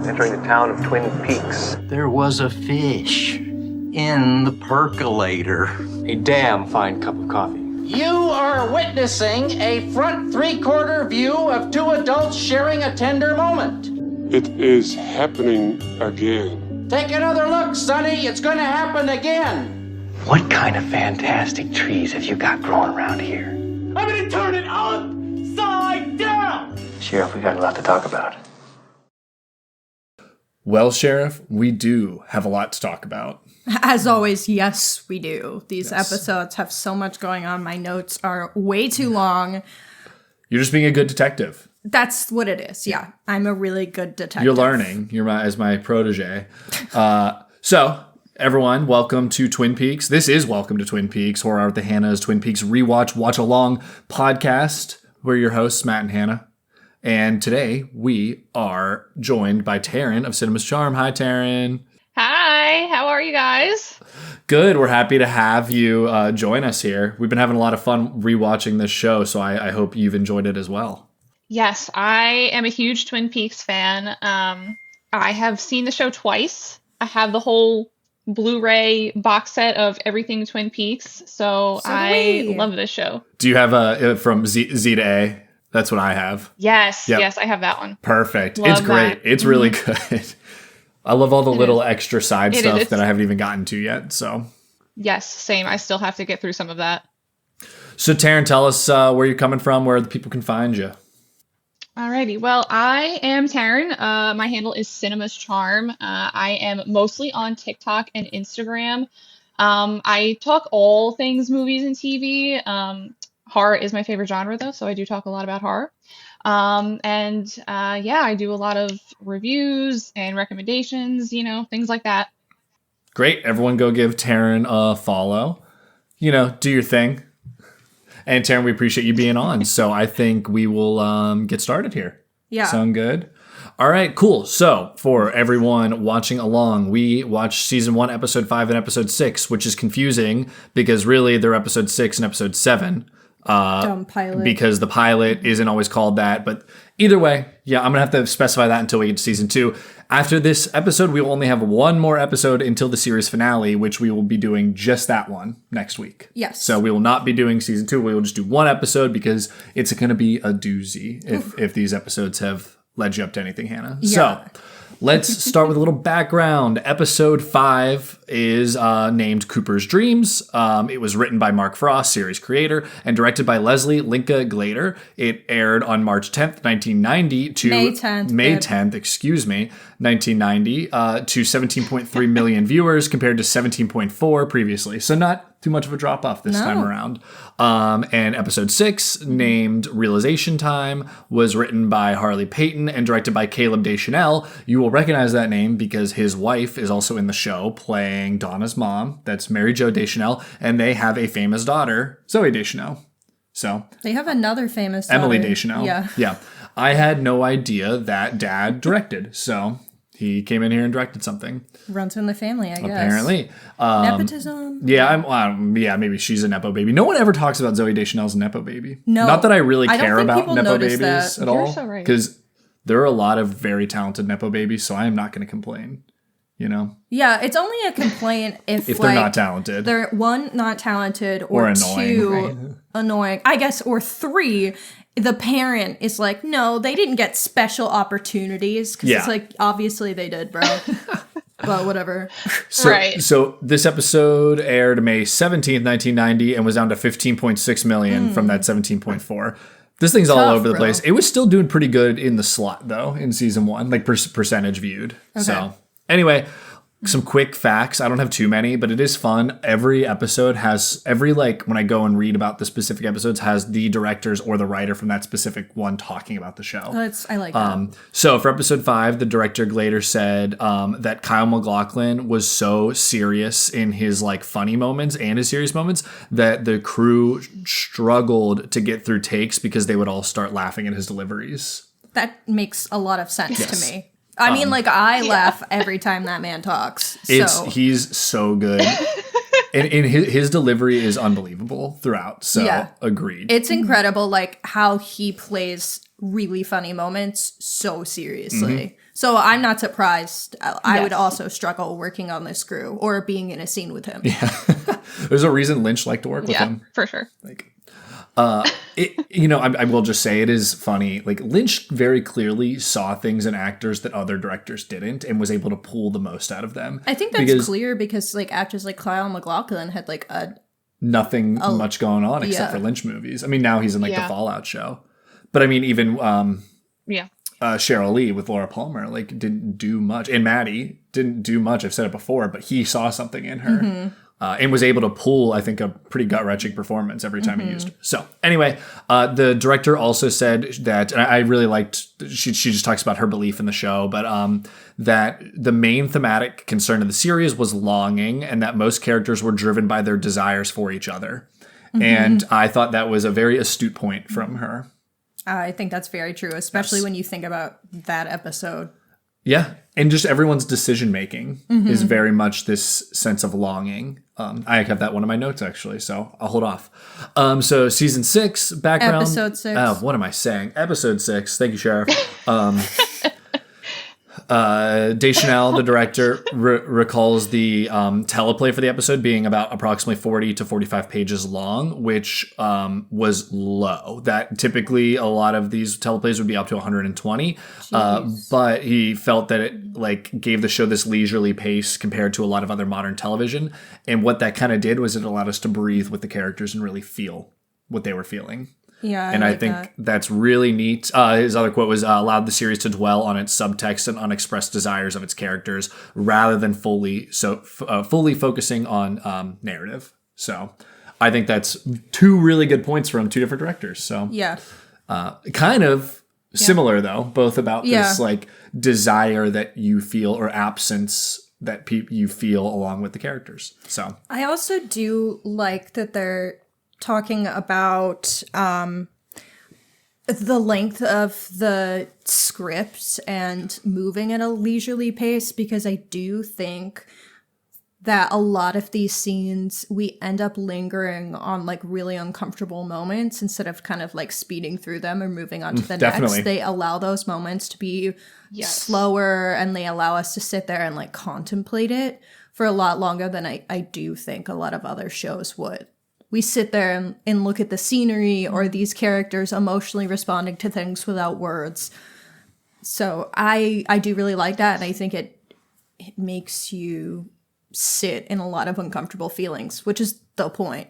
entering the town of Twin Peaks. There was a fish in the percolator. A damn fine cup of coffee. You are witnessing a front three-quarter view of two adults sharing a tender moment. It is happening again. Take another look, Sonny. It's going to happen again. What kind of fantastic trees have you got growing around here? I'm going to turn it upside down. Sheriff, we got a lot to talk about. Well, Sheriff, we do have a lot to talk about. As always, yes, we do. These episodes have so much going on. My notes are way too long. You're just being a good detective. That's what it is. Yeah. I'm a really good detective. You're learning. You're as my protege. So, everyone, welcome to Twin Peaks. This is Welcome to Twin Peaks, Horror Hour with the Hanna's Twin Peaks Rewatch Watch Along podcast. We're your hosts, Matt and Hannah. And today we are joined by Taryn of Cinema's Charm. Hi, Taryn. Hi, how are you guys? Good. We're happy to have you join us here. We've been having a lot of fun rewatching this show, so I hope you've enjoyed it as well. Yes, I am a huge Twin Peaks fan. I have seen the show twice. I have the whole Blu-ray box set of everything Twin Peaks, so I love this show. Do you have from Z to A? That's what I have. Yes, yes, I have that one. Perfect. Love it's great. that. It's really good. I love all the little extra side stuff that I haven't even gotten to yet. So yes, same. I still have to get through some of that. So Taryn, tell us where you're coming from, where the people can find you. Alrighty. Well, I am Taryn. My handle is Cinema's Charm. I am mostly on TikTok and Instagram. I talk all things movies and TV. Horror is my favorite genre, though, so I do talk a lot about horror. I do a lot of reviews and recommendations, things like that. Great. Everyone go give Taryn a follow. Do your thing. And Taryn, we appreciate you being on. So I think we will get started here. Yeah. Sound good? All right, cool. So for everyone watching along, we watched season 1, episode 5 and episode 6, which is confusing because really they're episode 6 and episode 7. Dumb pilot. Because the pilot isn't always called that. But either way, yeah, I'm going to have to specify that until we get to season 2. After this episode, we will only have one more episode until the series finale, which we will be doing just that one next week. Yes. So we will not be doing season 2. We will just do one episode because it's going to be a doozy if these episodes have led you up to anything, Hannah. Yeah. So let's start with a little background. Episode 5 is named Cooper's Dreams. It was written by Mark Frost, series creator, and directed by Lesli Linka Glatter. It aired on March 10th, 1990 to May 10th, 1990 to 17.3 million viewers compared to 17.4 previously. So not too much of a drop off this time around. And episode 6, named Realization Time, was written by Harley Peyton and directed by Caleb Deschanel. You will recognize that name because his wife is also in the show playing Donna's mom. That's Mary Jo Deschanel. And they have a famous daughter, Zoe Deschanel. So they have another famous daughter. Emily Deschanel. Yeah. I had no idea that dad directed. So he came in here and directed something. Runs in the family, I guess. Apparently. Nepotism? Yeah, maybe she's a Nepo baby. No one ever talks about Zoe Deschanel's a Nepo baby. No. Not that I really care don't think about people Nepo notice babies that. at all. You're so right. Because there are a lot of very talented Nepo babies, so I am not going to complain. Yeah, it's only a complaint if they're not talented. They're 1, not talented, or annoying. 2, annoying. I guess, or 3, the parent is like, no, they didn't get special opportunities. Because it's like, obviously they did, bro. But whatever. So this episode aired May 17th, 1990, and was down to 15.6 million from that 17.4. This thing's all over the place. It was still doing pretty good in the slot, though, in season 1, like percentage viewed. Okay. So anyway, some quick facts. I don't have too many, but it is fun. Every episode has, when I go and read about the specific episodes, has the directors or the writer from that specific one talking about the show. I like that. So for episode 5, the director Glatter said that Kyle MacLachlan was so serious in his funny moments and his serious moments that the crew struggled to get through takes because they would all start laughing at his deliveries. That makes a lot of sense to me. I mean, I laugh every time that man talks. He's so good. And his delivery is unbelievable throughout. So, agreed. It's incredible, how he plays really funny moments so seriously. So I'm not surprised. I would also struggle working on this crew or being in a scene with him. Yeah. There's a reason Lynch liked to work with him. For sure. Like, I will just say it is funny. Like, Lynch very clearly saw things in actors that other directors didn't and was able to pull the most out of them. I think that's clear because like actors like Kyle MacLachlan had like nothing much going on except for Lynch movies. I mean, now he's in like the Fallout show. But I mean, even Cheryl Lee with Laura Palmer like didn't do much, and Maddie didn't do much. I've said it before, but he saw something in her and was able to pull, I think, a pretty gut-wrenching performance every time he used her. So anyway, the director also said that, and I really liked, she just talks about her belief in the show, but that the main thematic concern of the series was longing, and that most characters were driven by their desires for each other. And I thought that was a very astute point from her. I think that's very true, especially when you think about that episode. Yeah. And just everyone's decision making is very much this sense of longing. I have that one in my notes, actually, so I'll hold off. So season 6, background. Episode 6. What am I saying? Episode 6. Thank you, Sheriff. Deschanel, the director, recalls the teleplay for the episode being about approximately 40 to 45 pages long, which was low. That typically a lot of these teleplays would be up to 120, but he felt that it like gave the show this leisurely pace compared to a lot of other modern television. And what that kind of did was it allowed us to breathe with the characters and really feel what they were feeling. Yeah, I think that's really neat. His other quote was, allowed the series to dwell on its subtext and unexpressed desires of its characters rather than fully focusing on narrative. So I think that's 2 really good points from 2 different directors. So kind of similar though, both about this like desire that you feel or absence that you feel along with the characters. So I also do like that they're talking about the length of the script and moving at a leisurely pace, because I do think that a lot of these scenes we end up lingering on like really uncomfortable moments instead of kind of like speeding through them or moving on to the next. They allow those moments to be slower, and they allow us to sit there and like contemplate it for a lot longer than I do think a lot of other shows would. We sit there and look at the scenery or these characters emotionally responding to things without words. So I do really like that, and I think it makes you sit in a lot of uncomfortable feelings, which is the point.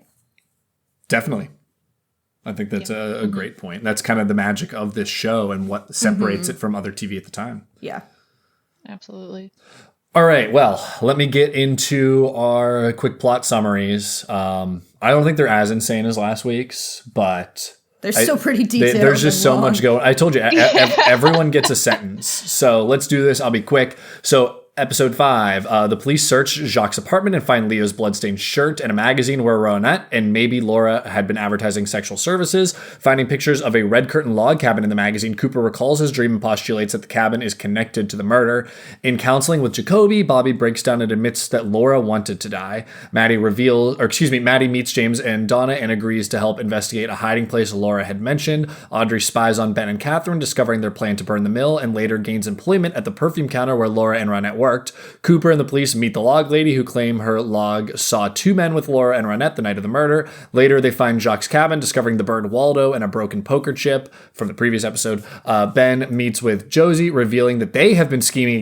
Definitely. I think that's a great point. That's kind of the magic of this show and what separates it from other TV at the time. Yeah. Absolutely. All right, well, let me get into our quick plot summaries. I don't think they're as insane as last week's, but they're still pretty detailed. There's just so much going. I told you, everyone gets a sentence. So let's do this. I'll be quick. So Episode 5, the police search Jacques' apartment and find Leo's bloodstained shirt and a magazine where Ronette and maybe Laura had been advertising sexual services. Finding pictures of a red curtain log cabin in the magazine, Cooper recalls his dream and postulates that the cabin is connected to the murder. In counseling with Jacoby, Bobby breaks down and admits that Laura wanted to die. Maddie meets James and Donna and agrees to help investigate a hiding place Laura had mentioned. Audrey spies on Ben and Catherine, discovering their plan to burn the mill, and later gains employment at the perfume counter where Laura and Ronette worked. Cooper and the police meet the log lady, who claim her log saw 2 men with Laura and Ronette the night of the murder. Later, they find Jacques' cabin, discovering the burned Waldo and a broken poker chip from the previous episode. Ben meets with Josie, revealing that they have been scheming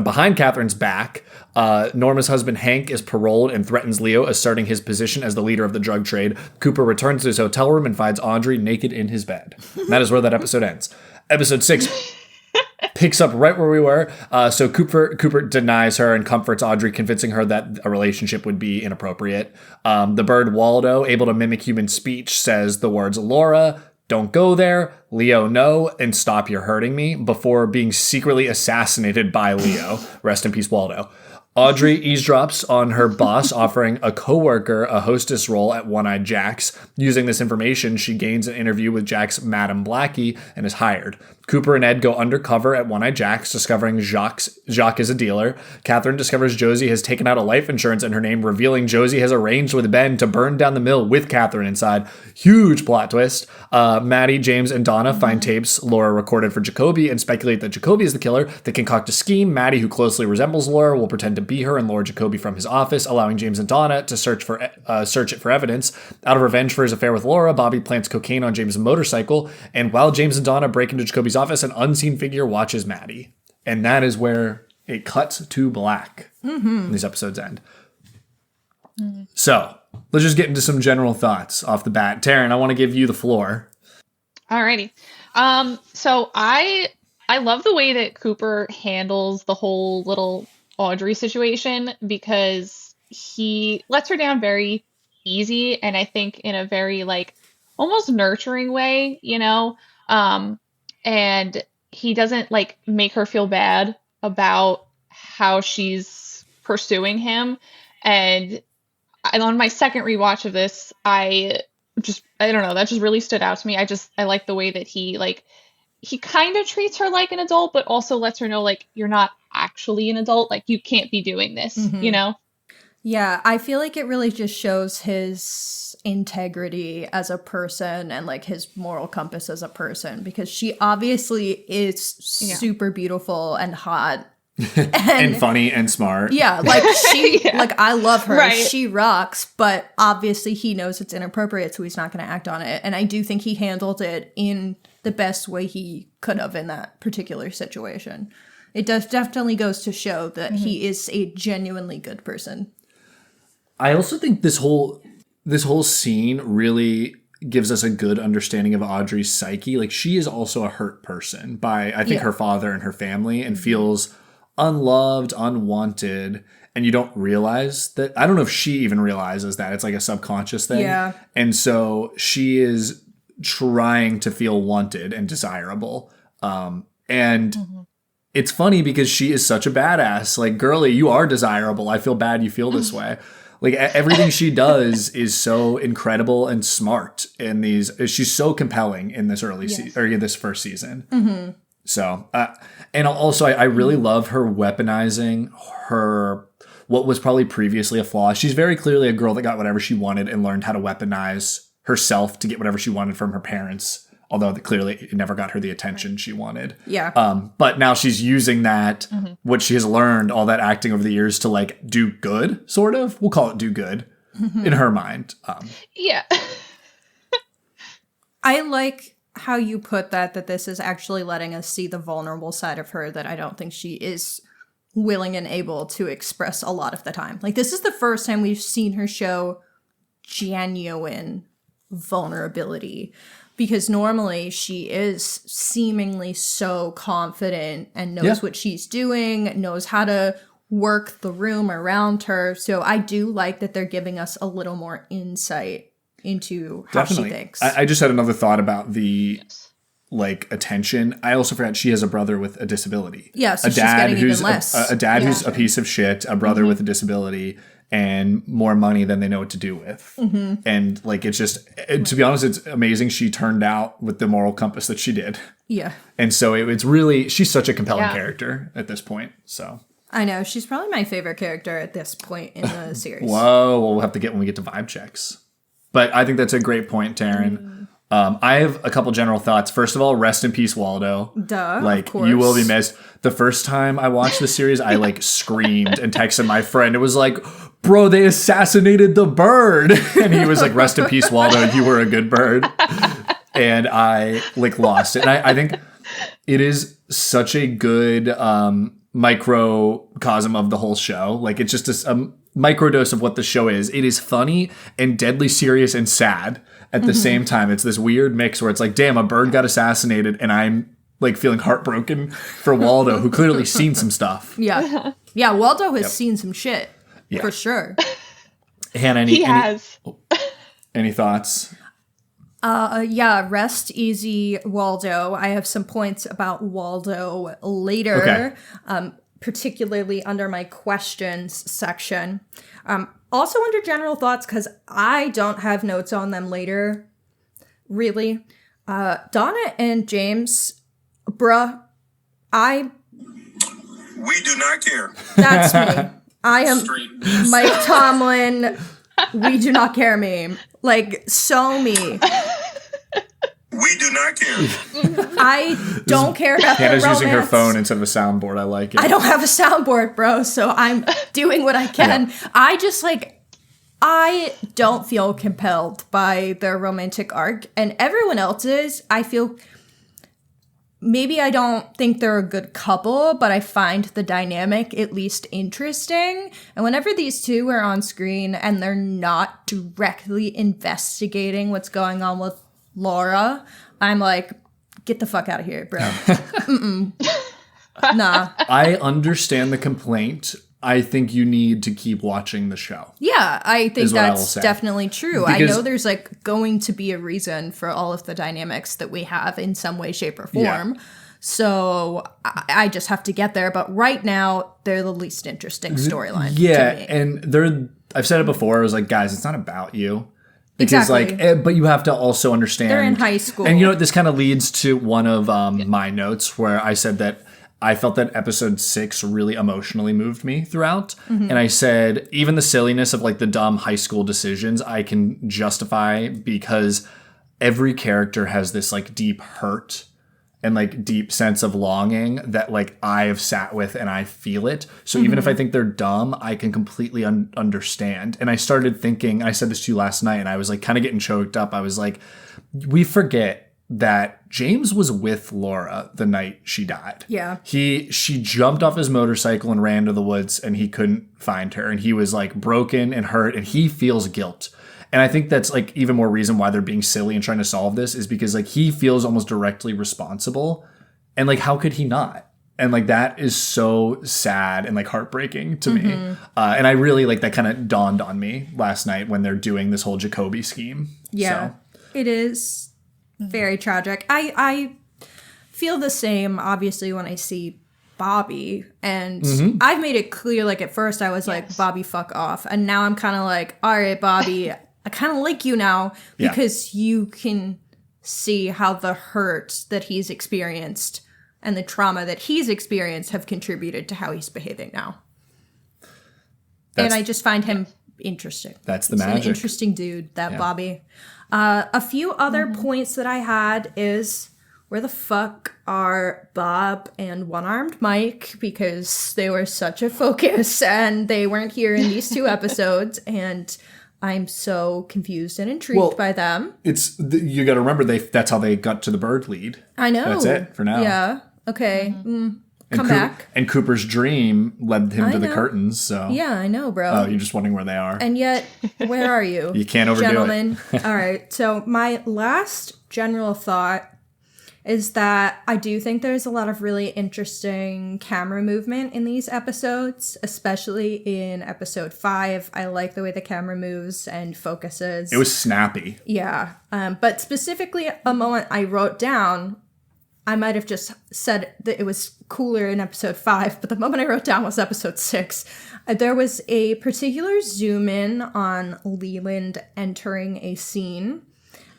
behind Catherine's back. Norma's husband, Hank, is paroled and threatens Leo, asserting his position as the leader of the drug trade. Cooper returns to his hotel room and finds Audrey naked in his bed. And that is where that episode ends. Episode 6 picks up right where we were. So Cooper denies her and comforts Audrey, convincing her that a relationship would be inappropriate. The bird Waldo, able to mimic human speech, says the words, "Laura, don't go there. Leo, no, and stop, you're hurting me," before being secretly assassinated by Leo. Rest in peace, Waldo. Audrey eavesdrops on her boss offering a coworker a hostess role at One-Eyed Jack's. Using this information, she gains an interview with Jack's Madame Blackie and is hired. Cooper and Ed go undercover at One-Eye Jack's, discovering Jacques is a dealer. Catherine discovers Josie has taken out a life insurance in her name, revealing Josie has arranged with Ben to burn down the mill with Catherine inside. Huge plot twist. Maddie, James, and Donna find tapes Laura recorded for Jacoby and speculate that Jacoby is the killer. They concoct a scheme. Maddie, who closely resembles Laura, will pretend to be her and lure Jacoby from his office, allowing James and Donna to search it for evidence. Out of revenge for his affair with Laura, Bobby plants cocaine on James' motorcycle, and while James and Donna break into Jacoby's office, an unseen figure watches Maddie. And that is where it cuts to black. And these episodes end. So, let's just get into some general thoughts off the bat. Taryn, I want to give you the floor. Alrighty. So I love the way that Cooper handles the whole little Audrey situation, because he lets her down very easy, and I think in a very like almost nurturing way, you know? And he doesn't like make her feel bad about how she's pursuing him. And on my second rewatch of this, I don't know, that just really stood out to me. I like the way that he kind of treats her like an adult, but also lets her know, like, you're not actually an adult. Like, you can't be doing this, you know? Yeah, I feel like it really just shows his integrity as a person and like his moral compass as a person, because she obviously is super beautiful and hot. And funny and smart. Yeah, like she, like I love her. Right. She rocks, but obviously he knows it's inappropriate, so he's not going to act on it. And I do think he handled it in the best way he could have in that particular situation. It definitely goes to show that he is a genuinely good person. I also think this whole scene really gives us a good understanding of Audrey's psyche. Like, she is also a hurt person by, I think, her father and her family, and feels unloved, unwanted, and you don't realize that. I don't know if she even realizes that. It's like a subconscious thing. Yeah. And so she is trying to feel wanted and desirable. And it's funny because she is such a badass. Like, girly, you are desirable. I feel bad you feel this way. Like, everything she does is so incredible and smart in these. She's so compelling in this this first season. So, and also I really love her weaponizing what was probably previously a flaw. She's very clearly a girl that got whatever she wanted and learned how to weaponize herself to get whatever she wanted from her parents. Although clearly it never got her the attention she wanted. Yeah. But now she's using that, what she has learned, all that acting over the years, to like do good, sort of. We'll call it do good in her mind. Yeah. I like how you put that this is actually letting us see the vulnerable side of her that I don't think she is willing and able to express a lot of the time. Like, this is the first time we've seen her show genuine vulnerability, because normally she is seemingly so confident and knows what she's doing, knows how to work the room around her. So I do like that they're giving us a little more insight into how she thinks. I just had another thought about the like attention. I also forgot she has a brother with a disability. Yeah, so she's getting even less. A dad who's a piece of shit, a brother with a disability, and more money than they know what to do with. And like, it's just, to be honest, it's amazing she turned out with the moral compass that she did. Yeah. And so it's really, she's such a compelling character at this point. So I know, she's probably my favorite character at this point in the series. Whoa, well, we'll have to get when we get to vibe checks. But I think that's a great point, Taryn. I have a couple general thoughts. First of all, rest in peace, Waldo. Duh, like, of course. You will be missed. The first time I watched the series, I like screamed and texted my friend. It was like, bro, they assassinated the bird. And he was like, rest in peace, Waldo. You were a good bird. And I like lost it. And I think it is such a good microcosm of the whole show. Like, it's just a microdose of what the show is. It is funny and deadly serious and sad at the same time. It's this weird mix where it's like, damn, a bird got assassinated and I'm like feeling heartbroken for Waldo, who clearly seen some stuff. Yeah. Yeah, Waldo has seen some shit. Yeah. For sure. Hannah, any thoughts? Yeah, rest easy, Waldo. I have some points about Waldo later, particularly under my questions section. Also under general thoughts, because I don't have notes on them later, really. Donna and James Bruh, We do not care. that's me. I am Mike Tomlin. We do not care meme. Like, so me. We do not care. I don't care about the Hannah's romance. using her phone instead of a soundboard. I like it. I don't have a soundboard, bro, so I'm doing what I can. Yeah. I just, like, I don't feel compelled by their romantic arc, and everyone else's, I feel... Maybe I don't think they're a good couple, but I find the dynamic at least interesting. And whenever these two are on screen and they're not directly investigating what's going on with Laura, I'm like, get the fuck out of here, bro. Nah. I understand the complaint. I think you need to keep watching the show. Yeah, I think Is what I will that's say. definitely true. I Because- know there's like going to be a reason for all of the dynamics that we have in some way, shape, or form. Yeah. So I just have to get there. But right now, they're the least interesting storyline. Yeah, to me. and I've said it before. I was like, guys, it's not about you. Because Exactly. but you have to also understand. They're in high school. And you know what? This kind of leads to one of my notes where I said that I felt that episode 6 really emotionally moved me throughout. Mm-hmm. And I said, even the silliness of like the dumb high school decisions, I can justify because every character has this like deep hurt and like deep sense of longing that like I have sat with and I feel it. So even if I think they're dumb, I can completely understand. And I started thinking, I said this to you last night, and I was like kind of getting choked up. I was like, we forget that James was with Laura the night she died. Yeah. She jumped off his motorcycle and ran to the woods, and he couldn't find her. And he was like broken and hurt, and he feels guilt. And I think that's like even more reason why they're being silly and trying to solve this is because like he feels almost directly responsible. And like, how could he not? And like, that is so sad and like heartbreaking to me. And I really like that kind of dawned on me last night when they're doing this whole Jacoby scheme. Yeah, it is very tragic. I feel the same, obviously, when I see Bobby. And I've made it clear, like, at first I was like, Bobby, fuck off. And now I'm kind of like, all right, Bobby, I kind of like you now because you can see how the hurt that he's experienced and the trauma that he's experienced have contributed to how he's behaving now. And I just find him interesting. That's the He's magic. an interesting dude, that Bobby. A few other points that I had is where the fuck are Bob and One-Armed Mike? Because they were such a focus and they weren't here in these 2 episodes. And I'm so confused and intrigued by them. You got to remember that's how they got to the bird lead. I know. That's it for now. Yeah. Okay. Come And back. And Cooper's dream led him to the know. curtains. So Yeah, I know, bro. Oh, you're just wondering where they are. And yet, where are you? You can't overdo it. Gentlemen. All right. So my last general thought is that I do think there's a lot of really interesting camera movement in these episodes, especially in episode 5. I like the way the camera moves and focuses. It was snappy. Yeah. But specifically a moment I wrote down, I might have just said that it was cooler in episode 5, but the moment I wrote down was episode 6. There was a particular zoom in on Leland entering a scene,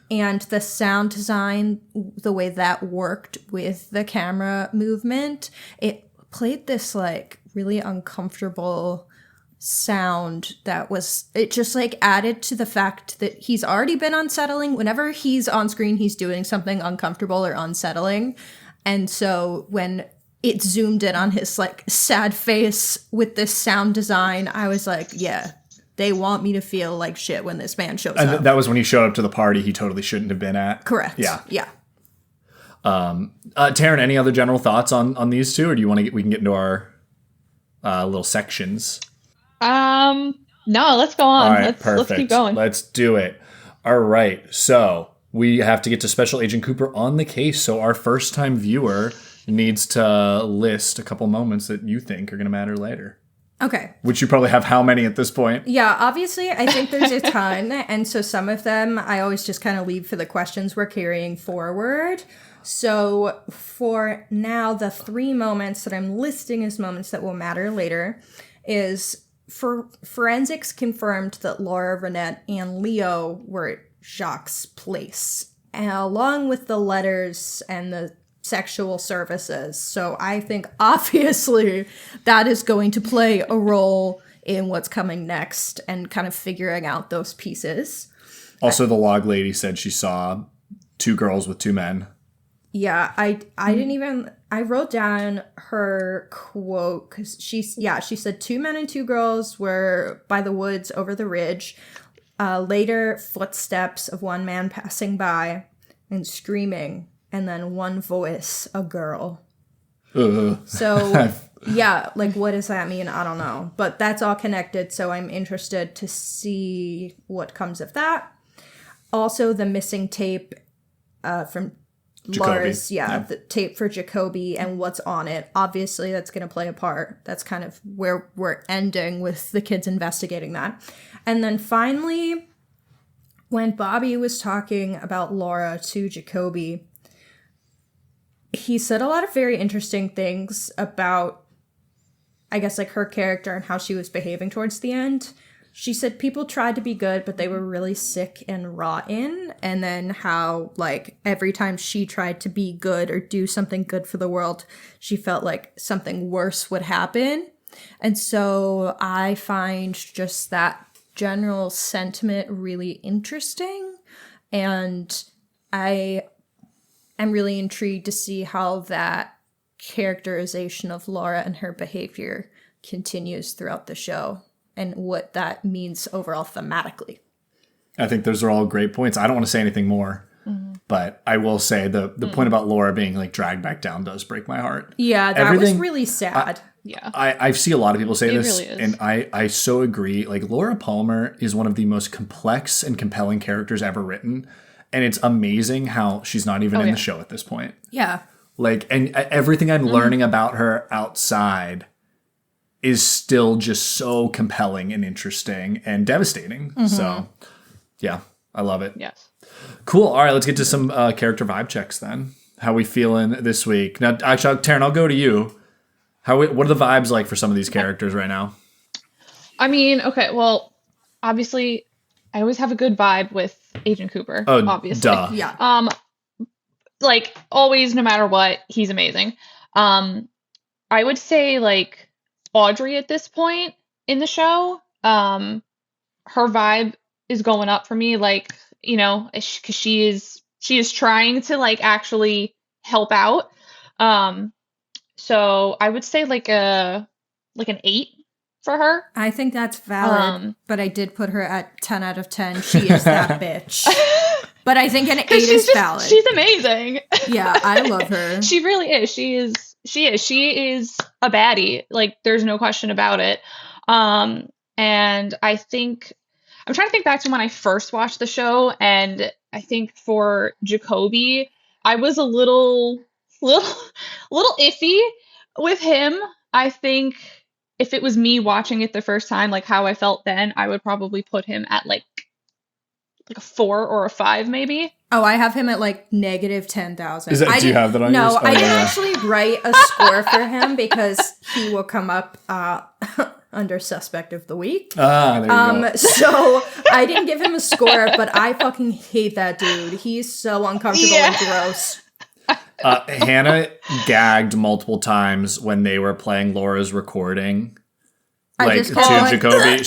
and the sound design, the way that worked with the camera movement, it played this like really uncomfortable sound it just like added to the fact that he's already been unsettling. Whenever he's on screen, he's doing something uncomfortable or unsettling. And so when it zoomed in on his like sad face with this sound design, I was like, yeah, they want me to feel like shit when this man shows up. And that was when he showed up to the party he totally shouldn't have been at. Correct. Yeah. Yeah. Taryn, any other general thoughts on these two, or do you want to we can get into our little sections? No, let's go on. All right, perfect. Let's keep going. Let's do it. All right. So we have to get to Special Agent Cooper on the case. So our first time viewer needs to list a couple moments that you think are going to matter later. Okay. Which you probably have how many at this point? Yeah, obviously, I think there's a ton. And so some of them I always just kind of leave for the questions we're carrying forward. So for now, the 3 moments that I'm listing as moments that will matter later is forensics confirmed that Laura, Renette, and Leo were at Jacques' place. And along with the letters and the sexual services. So I think obviously that is going to play a role in what's coming next and kind of figuring out those pieces. Also, the log lady said she saw 2 girls with 2 men. Yeah, I didn't even, I wrote down her quote because she said 2 men and 2 girls were by the woods over the ridge. Later, footsteps of one man passing by and screaming, and then one voice, a girl. So, yeah, like, what does that mean? I don't know. But that's all connected, so I'm interested to see what comes of that. Also, the missing tape from Laura's, the tape for Jacoby and what's on it. Obviously, that's going to play a part. That's kind of where we're ending with the kids investigating that. And then finally, when Bobby was talking about Laura to Jacoby, he said a lot of very interesting things about, I guess, like her character and how she was behaving towards the end. She said people tried to be good, but they were really sick and rotten. And then how, like, every time she tried to be good or do something good for the world, she felt like something worse would happen. And so I find just that general sentiment really interesting. And I am really intrigued to see how that characterization of Laura and her behavior continues throughout the show, and what that means overall thematically. I think those are all great points. I don't want to say anything more, but I will say the point about Laura being like dragged back down does break my heart. Yeah, that was really sad. I see a lot of people say this, really is. and I so agree. Like, Laura Palmer is one of the most complex and compelling characters ever written, and it's amazing how she's not even in the show at this point. Yeah. Like, and everything I'm learning about her outside is still just so compelling and interesting and devastating. So, yeah, I love it. Yes. Cool. All right, let's get to some character vibe checks then. How we feeling this week? Now, actually, Taryn, I'll go to you. What are the vibes like for some of these characters right now? I mean, okay, well, obviously, I always have a good vibe with Agent Cooper. Oh, obviously. duh. Yeah. Like, always, no matter what, he's amazing. I would say, like, Audrey at this point in the show, her vibe is going up for me, like, you know, because she is trying to, like, actually help out. So I would say like an 8 for her. I think that's valid, but I did put her at 10 out of 10. She is that bitch. But I think an 8 is valid. She's amazing. Yeah, I love her. She really is. She is a baddie. Like, there's no question about it. And I think I'm trying to think back to when I first watched the show, and I think for Jacoby, I was a little iffy with him. I think if it was me watching it the first time, like how I felt then, I would probably put him at like a 4 or a 5 maybe. Oh, I have him at like negative 10,000. Do you have that on yours? No, I didn't actually write a score for him because he will come up under Suspect of the Week. There you go. So I didn't give him a score, but I fucking hate that dude. He's so uncomfortable and gross. Hanna gagged multiple times when they were playing Laura's recording. Like, to Jacoby,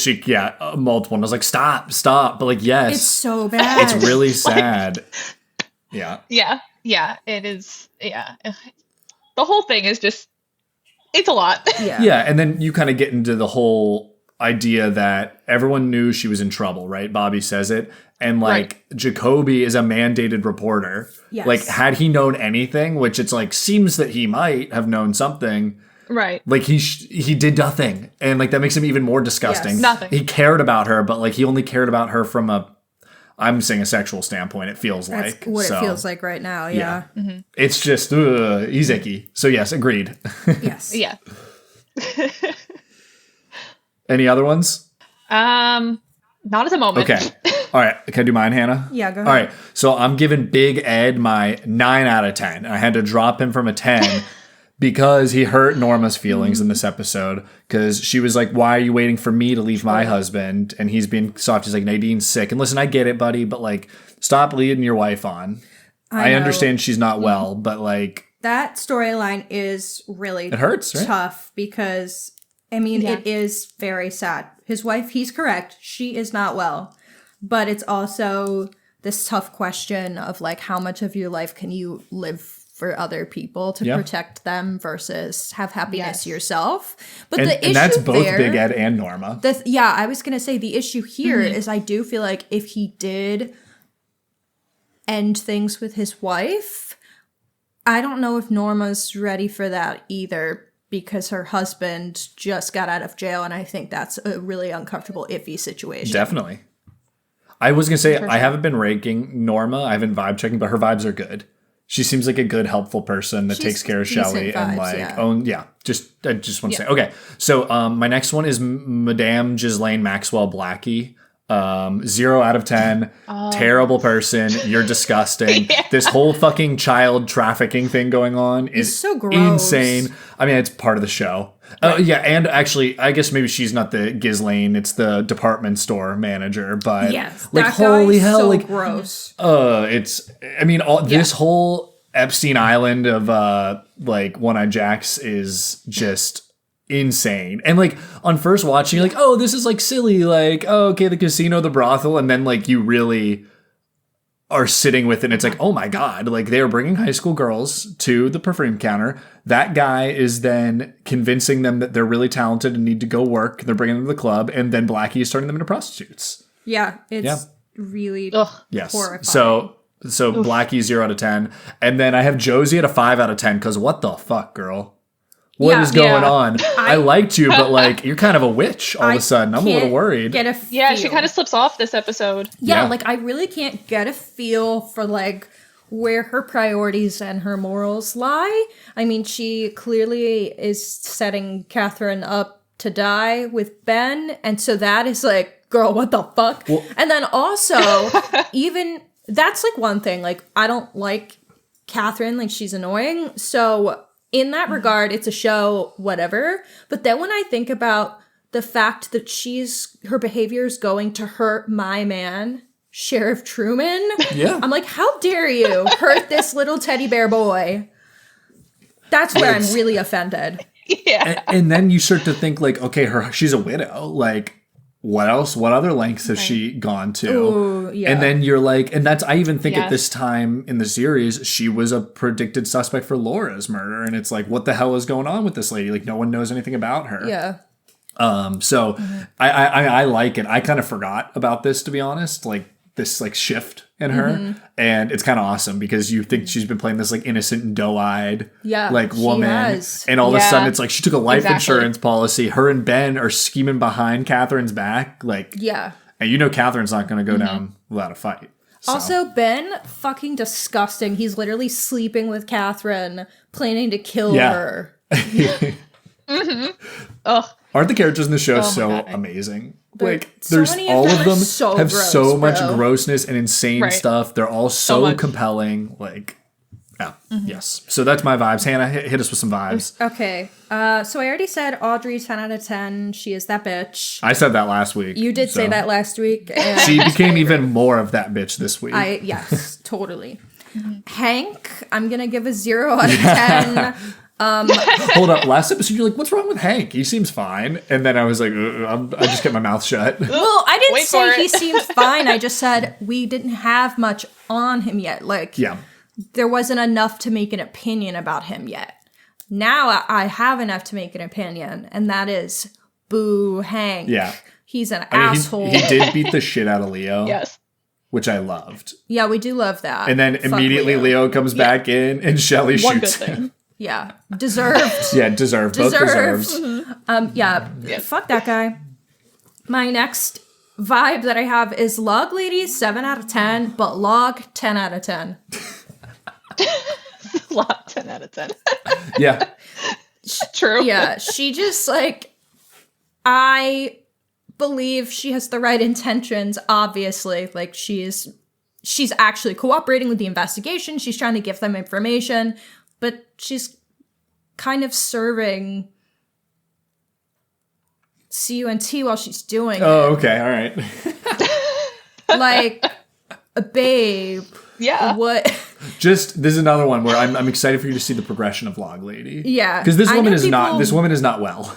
multiple. And I was like, stop. But like, yes. It's so bad. It's really sad. Yeah. Yeah, it is. Yeah. The whole thing is just, it's a lot. Yeah, and then you kind of get into the whole idea that everyone knew she was in trouble, right? Bobby says it. And like, Jacoby is a mandated reporter. Yes. Like, had he known anything, which it's like, seems that he might have known something. Right. Like, he did nothing. And like, that makes him even more disgusting. Yes. Nothing. He cared about her, but like, he only cared about her from I'm saying a sexual standpoint, it feels That's like. what it feels like right now, yeah. Mm-hmm. It's just, he's icky. So yes, agreed. Yes. Yeah. Any other ones? Not at the moment. Okay. All right. Can I do mine, Hanna? Yeah, go ahead. All right. So I'm giving Big Ed my 9 out of 10. I had to drop him from a 10 because he hurt Norma's feelings in this episode. Because she was like, why are you waiting for me to leave my husband? And he's being soft. He's like, Nadine's sick. And listen, I get it, buddy. But like, stop leading your wife on. I understand she's not well. But like, that storyline is really It hurts, right? tough because, I mean, it is very sad. His wife, he's correct. She is not well. But it's also this tough question of, like, how much of your life can you live for other people to protect them versus have happiness yourself. But the issue, and that's both Big Ed and Norma. I was going to say the issue here is I do feel like if he did end things with his wife, I don't know if Norma's ready for that either, because her husband just got out of jail, and I think that's a really uncomfortable, iffy situation. Definitely. I was going to say, I haven't been ranking Norma. I haven't vibe checking, but her vibes are good. She seems like a good, helpful person that takes care of Shelley vibes, and I just want to say, okay. So my next one is Madame Ghislaine Maxwell Blackie. 0 out of 10. Terrible person. You're disgusting. This whole fucking child trafficking thing going on is so gross. Insane. I mean, it's part of the show. And actually, I guess maybe she's not the Ghislaine. It's the department store manager. But like, holy hell, so like gross. This whole Epstein Island of like One-Eyed Jacks is just insane. And like on first watching, you're like, oh, this is like silly, like, oh, okay, the casino, the brothel, and then like you really are sitting with it and it's like, oh my god, like they are bringing high school girls to the perfume counter. That guy is then convincing them that they're really talented and need to go work. They're bringing them to the club, and then Blackie is turning them into prostitutes. It's really horrifying. So Blackie 0 out of 10, and then I have Josie at a 5 out of 10 because what the fuck, girl? What is going on? I liked you, but like you're kind of a witch all of a sudden. I'm a little worried. She kind of slips off this episode. Like I really can't get a feel for like where her priorities and her morals lie. I mean, she clearly is setting Catherine up to die with Ben, and so that is like, girl, what the fuck? Well, and then also, even that's like one thing. Like I don't like Catherine. Like she's annoying. So in that regard, it's a show, whatever. But then when I think about the fact that her behavior is going to hurt my man, Sheriff Truman, I'm like, how dare you hurt this little teddy bear boy? That's where I'm really offended. And then you start to think like, okay, she's a widow. Like, what else? What other lengths has she gone to? Ooh, and then you're like, and I even think at this time in the series, she was a predicted suspect for Laura's murder. And it's like, what the hell is going on with this lady? Like, no one knows anything about her. I like it. I kind of forgot about this, to be honest, like this like shift in her. And it's kind of awesome because you think she's been playing this like innocent and doe-eyed like woman. And all of a sudden it's like she took a life insurance policy. Her and Ben are scheming behind Catherine's back. Like, and you know Catherine's not going to go down without a fight. So. Also, Ben, fucking disgusting. He's literally sleeping with Catherine, planning to kill her. Aren't the characters in the show amazing? Like, there's all of them have gross, so much grossness and insane stuff. They're all so compelling. Like, yes. So that's my vibes. Hannah, hit us with some vibes. Okay. So I already said Audrey 10 out of 10. She is that bitch. I said that last week. You did say that last week. And she became even more of that bitch this week. Yes, totally. Hank, I'm going to give a 0 out of 10. Hold up. Last episode, you're like, what's wrong with Hank? He seems fine. And then I was like, I just kept my mouth shut. Well, I didn't say he seemed fine. I just said we didn't have much on him yet. Like, there wasn't enough to make an opinion about him yet. Now I have enough to make an opinion, and that is boo Hank. Yeah. He's an asshole. He did beat the shit out of Leo. Yes. Which I loved. Yeah, we do love that. And then immediately Leo comes back in and Shelley shoots him. Yeah. Deserved. Deserved. Both deserved. Fuck that guy. My next vibe that I have is Log Lady 7 out of 10, but Log 10 out of 10. Log 10 out of 10. Yeah. True. Yeah. She just like, I believe she has the right intentions, obviously. Like she's actually cooperating with the investigation. She's trying to give them information. But she's kind of serving CUNT while she's doing it. Oh, okay. All right. Like, babe. Yeah. What? This is another one where I'm excited for you to see the progression of Log Lady. Yeah. Because this I woman know is not well.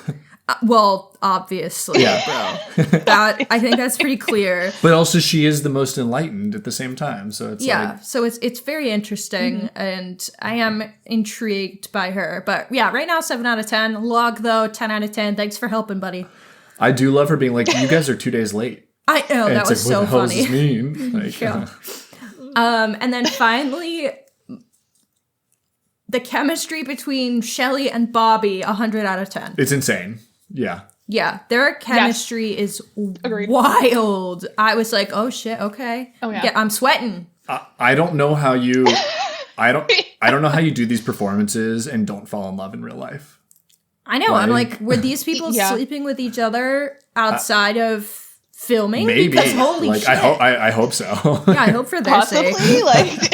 Well, obviously, Yeah. bro. I think that's pretty clear. But also she is the most enlightened at the same time. So it's So it's very interesting, and I am intrigued by her. But yeah, right now 7 out of 10. Log though 10 out of 10. Thanks for helping, buddy. I do love her being like, you guys are 2 days late. I know, And that it's was like, so what the hell funny. does this mean? Like, Yeah. And then finally, the chemistry between Shelley and Bobby, 100 out of 10. it's insane. Yeah. Yeah, their chemistry is Agreed. wild. I was like, oh shit, okay. Oh, yeah. I'm sweating. I don't know how you I don't know how you do these performances and don't fall in love in real life. I know. I'm Like- like, were these people Yeah. sleeping with each other outside of filming? Maybe. Because holy like shit. I hope so. Yeah, I hope for their sake. Possibly, like,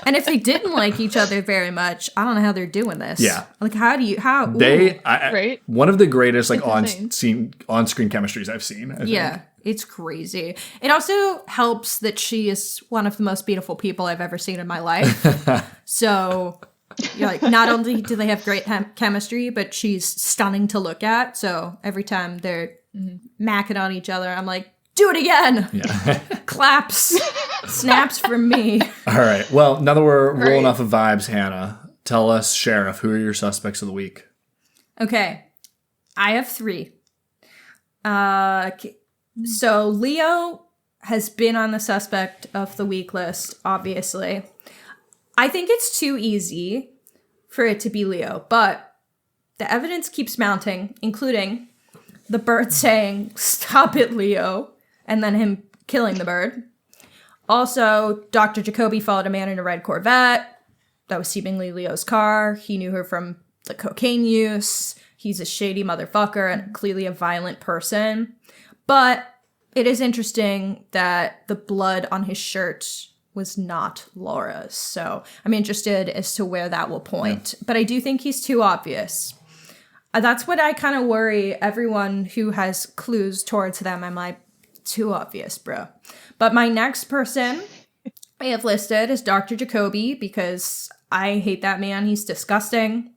And if they didn't like each other very much, I don't know how they're doing this. Yeah. Like, how? Ooh. Right? One of the greatest like It's insane. on-screen chemistries I've seen. I think. Yeah, it's crazy. It also helps that she is one of the most beautiful people I've ever seen in my life. So, you're like, not only do they have great chemistry, but she's stunning to look at. So every time they're macking on each other, I'm like, do it again. Yeah. Claps, snaps from me. All right. Well, now that we're rolling right. off of vibes, Hannah, tell us, Sheriff, who are your suspects of the week? Okay, I have 3. So Leo has been on the suspect of the week list, obviously. I think it's too easy for it to be Leo, but the evidence keeps mounting, including the bird saying, "Stop it, Leo," and then him killing the bird. Also, Dr. Jacoby followed a man in a red Corvette. That was seemingly Leo's car. He knew her from the cocaine use. He's a shady motherfucker and clearly a violent person. But it is interesting that the blood on his shirt was not Laura's. So I'm interested as to where that will point. But I do think he's too obvious. That's what I kind of worry everyone who has clues towards them. I'm like, too obvious, bro. But my next person I have listed is Dr. Jacoby because I hate that man. He's disgusting.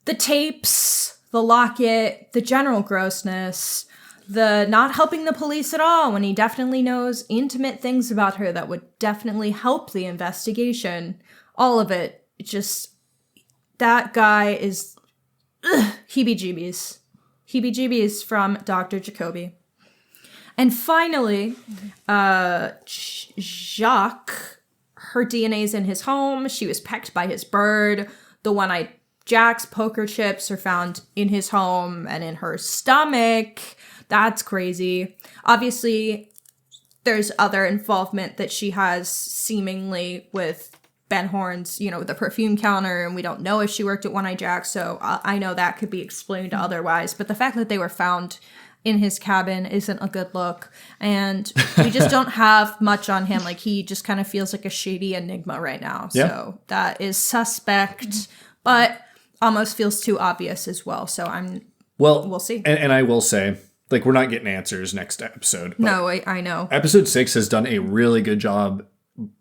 The tapes, the locket, the general grossness, the not helping the police at all when he definitely knows intimate things about her that would definitely help the investigation. All of it. Just, that guy is heebie-jeebies. Heebie-jeebies from Dr. Jacoby. And finally, Jacques, her DNA's in his home. She was pecked by his bird. The one-eyed Jack's poker chips are found in his home and in her stomach. That's crazy. Obviously, there's other involvement that she has seemingly with Ben Horn's, the perfume counter, and we don't know if she worked at One-Eyed Jack, so I know that could be explained otherwise. But the fact that they were found in his cabin isn't a good look, and we just don't have much on him. Like, he just kind of feels like a shady enigma right now. Yeah. So that is suspect, but almost feels too obvious as well. So we'll see. And I will say, like, we're not getting answers next episode. But No, I know. Episode 6 has done a really good job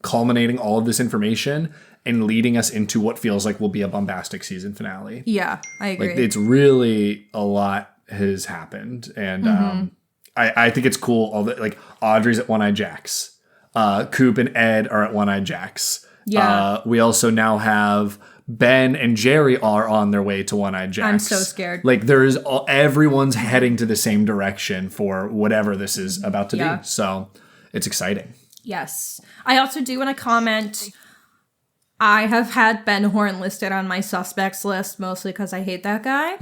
culminating all of this information and leading us into what feels like will be a bombastic season finale. Yeah, I agree. Like, it's really a lot has happened, and I think it's cool. All the, like, Audrey's at One-Eyed Jack's, Coop and Ed are at One-Eyed Jack's. Yeah. We also now have Ben and Jerry are on their way to One-Eyed Jack's. I'm so scared. Like, everyone's heading to the same direction for whatever this is about to Yeah. be. So it's exciting. Yes. I also do want to comment. I have had Ben Horn listed on my suspects list, mostly because I hate that guy.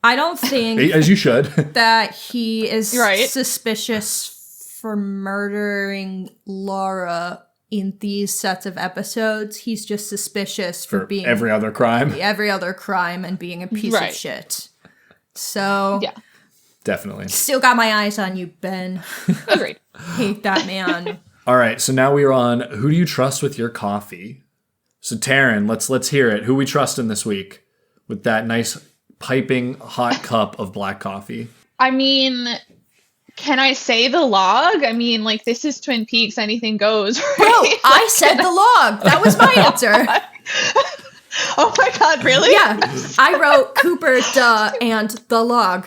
I don't think As you should. that he is Right. suspicious for murdering Laura in these sets of episodes. He's just suspicious for being every other crime. every other crime and being a piece Right. of shit. So, Yeah. Definitely. still got my eyes on you, Ben. Agreed. Hate that man. All right, so now we are on Who Do You Trust With Your Coffee? So Taryn, let's hear it. Who we trusting this week with that nice piping hot cup of black coffee? I mean, Can I say the log? I mean, like, this is Twin Peaks. Anything goes. Right? Bro, I said the log. That was my answer. Oh my God, really? Yeah. I wrote Cooper, duh, and the log.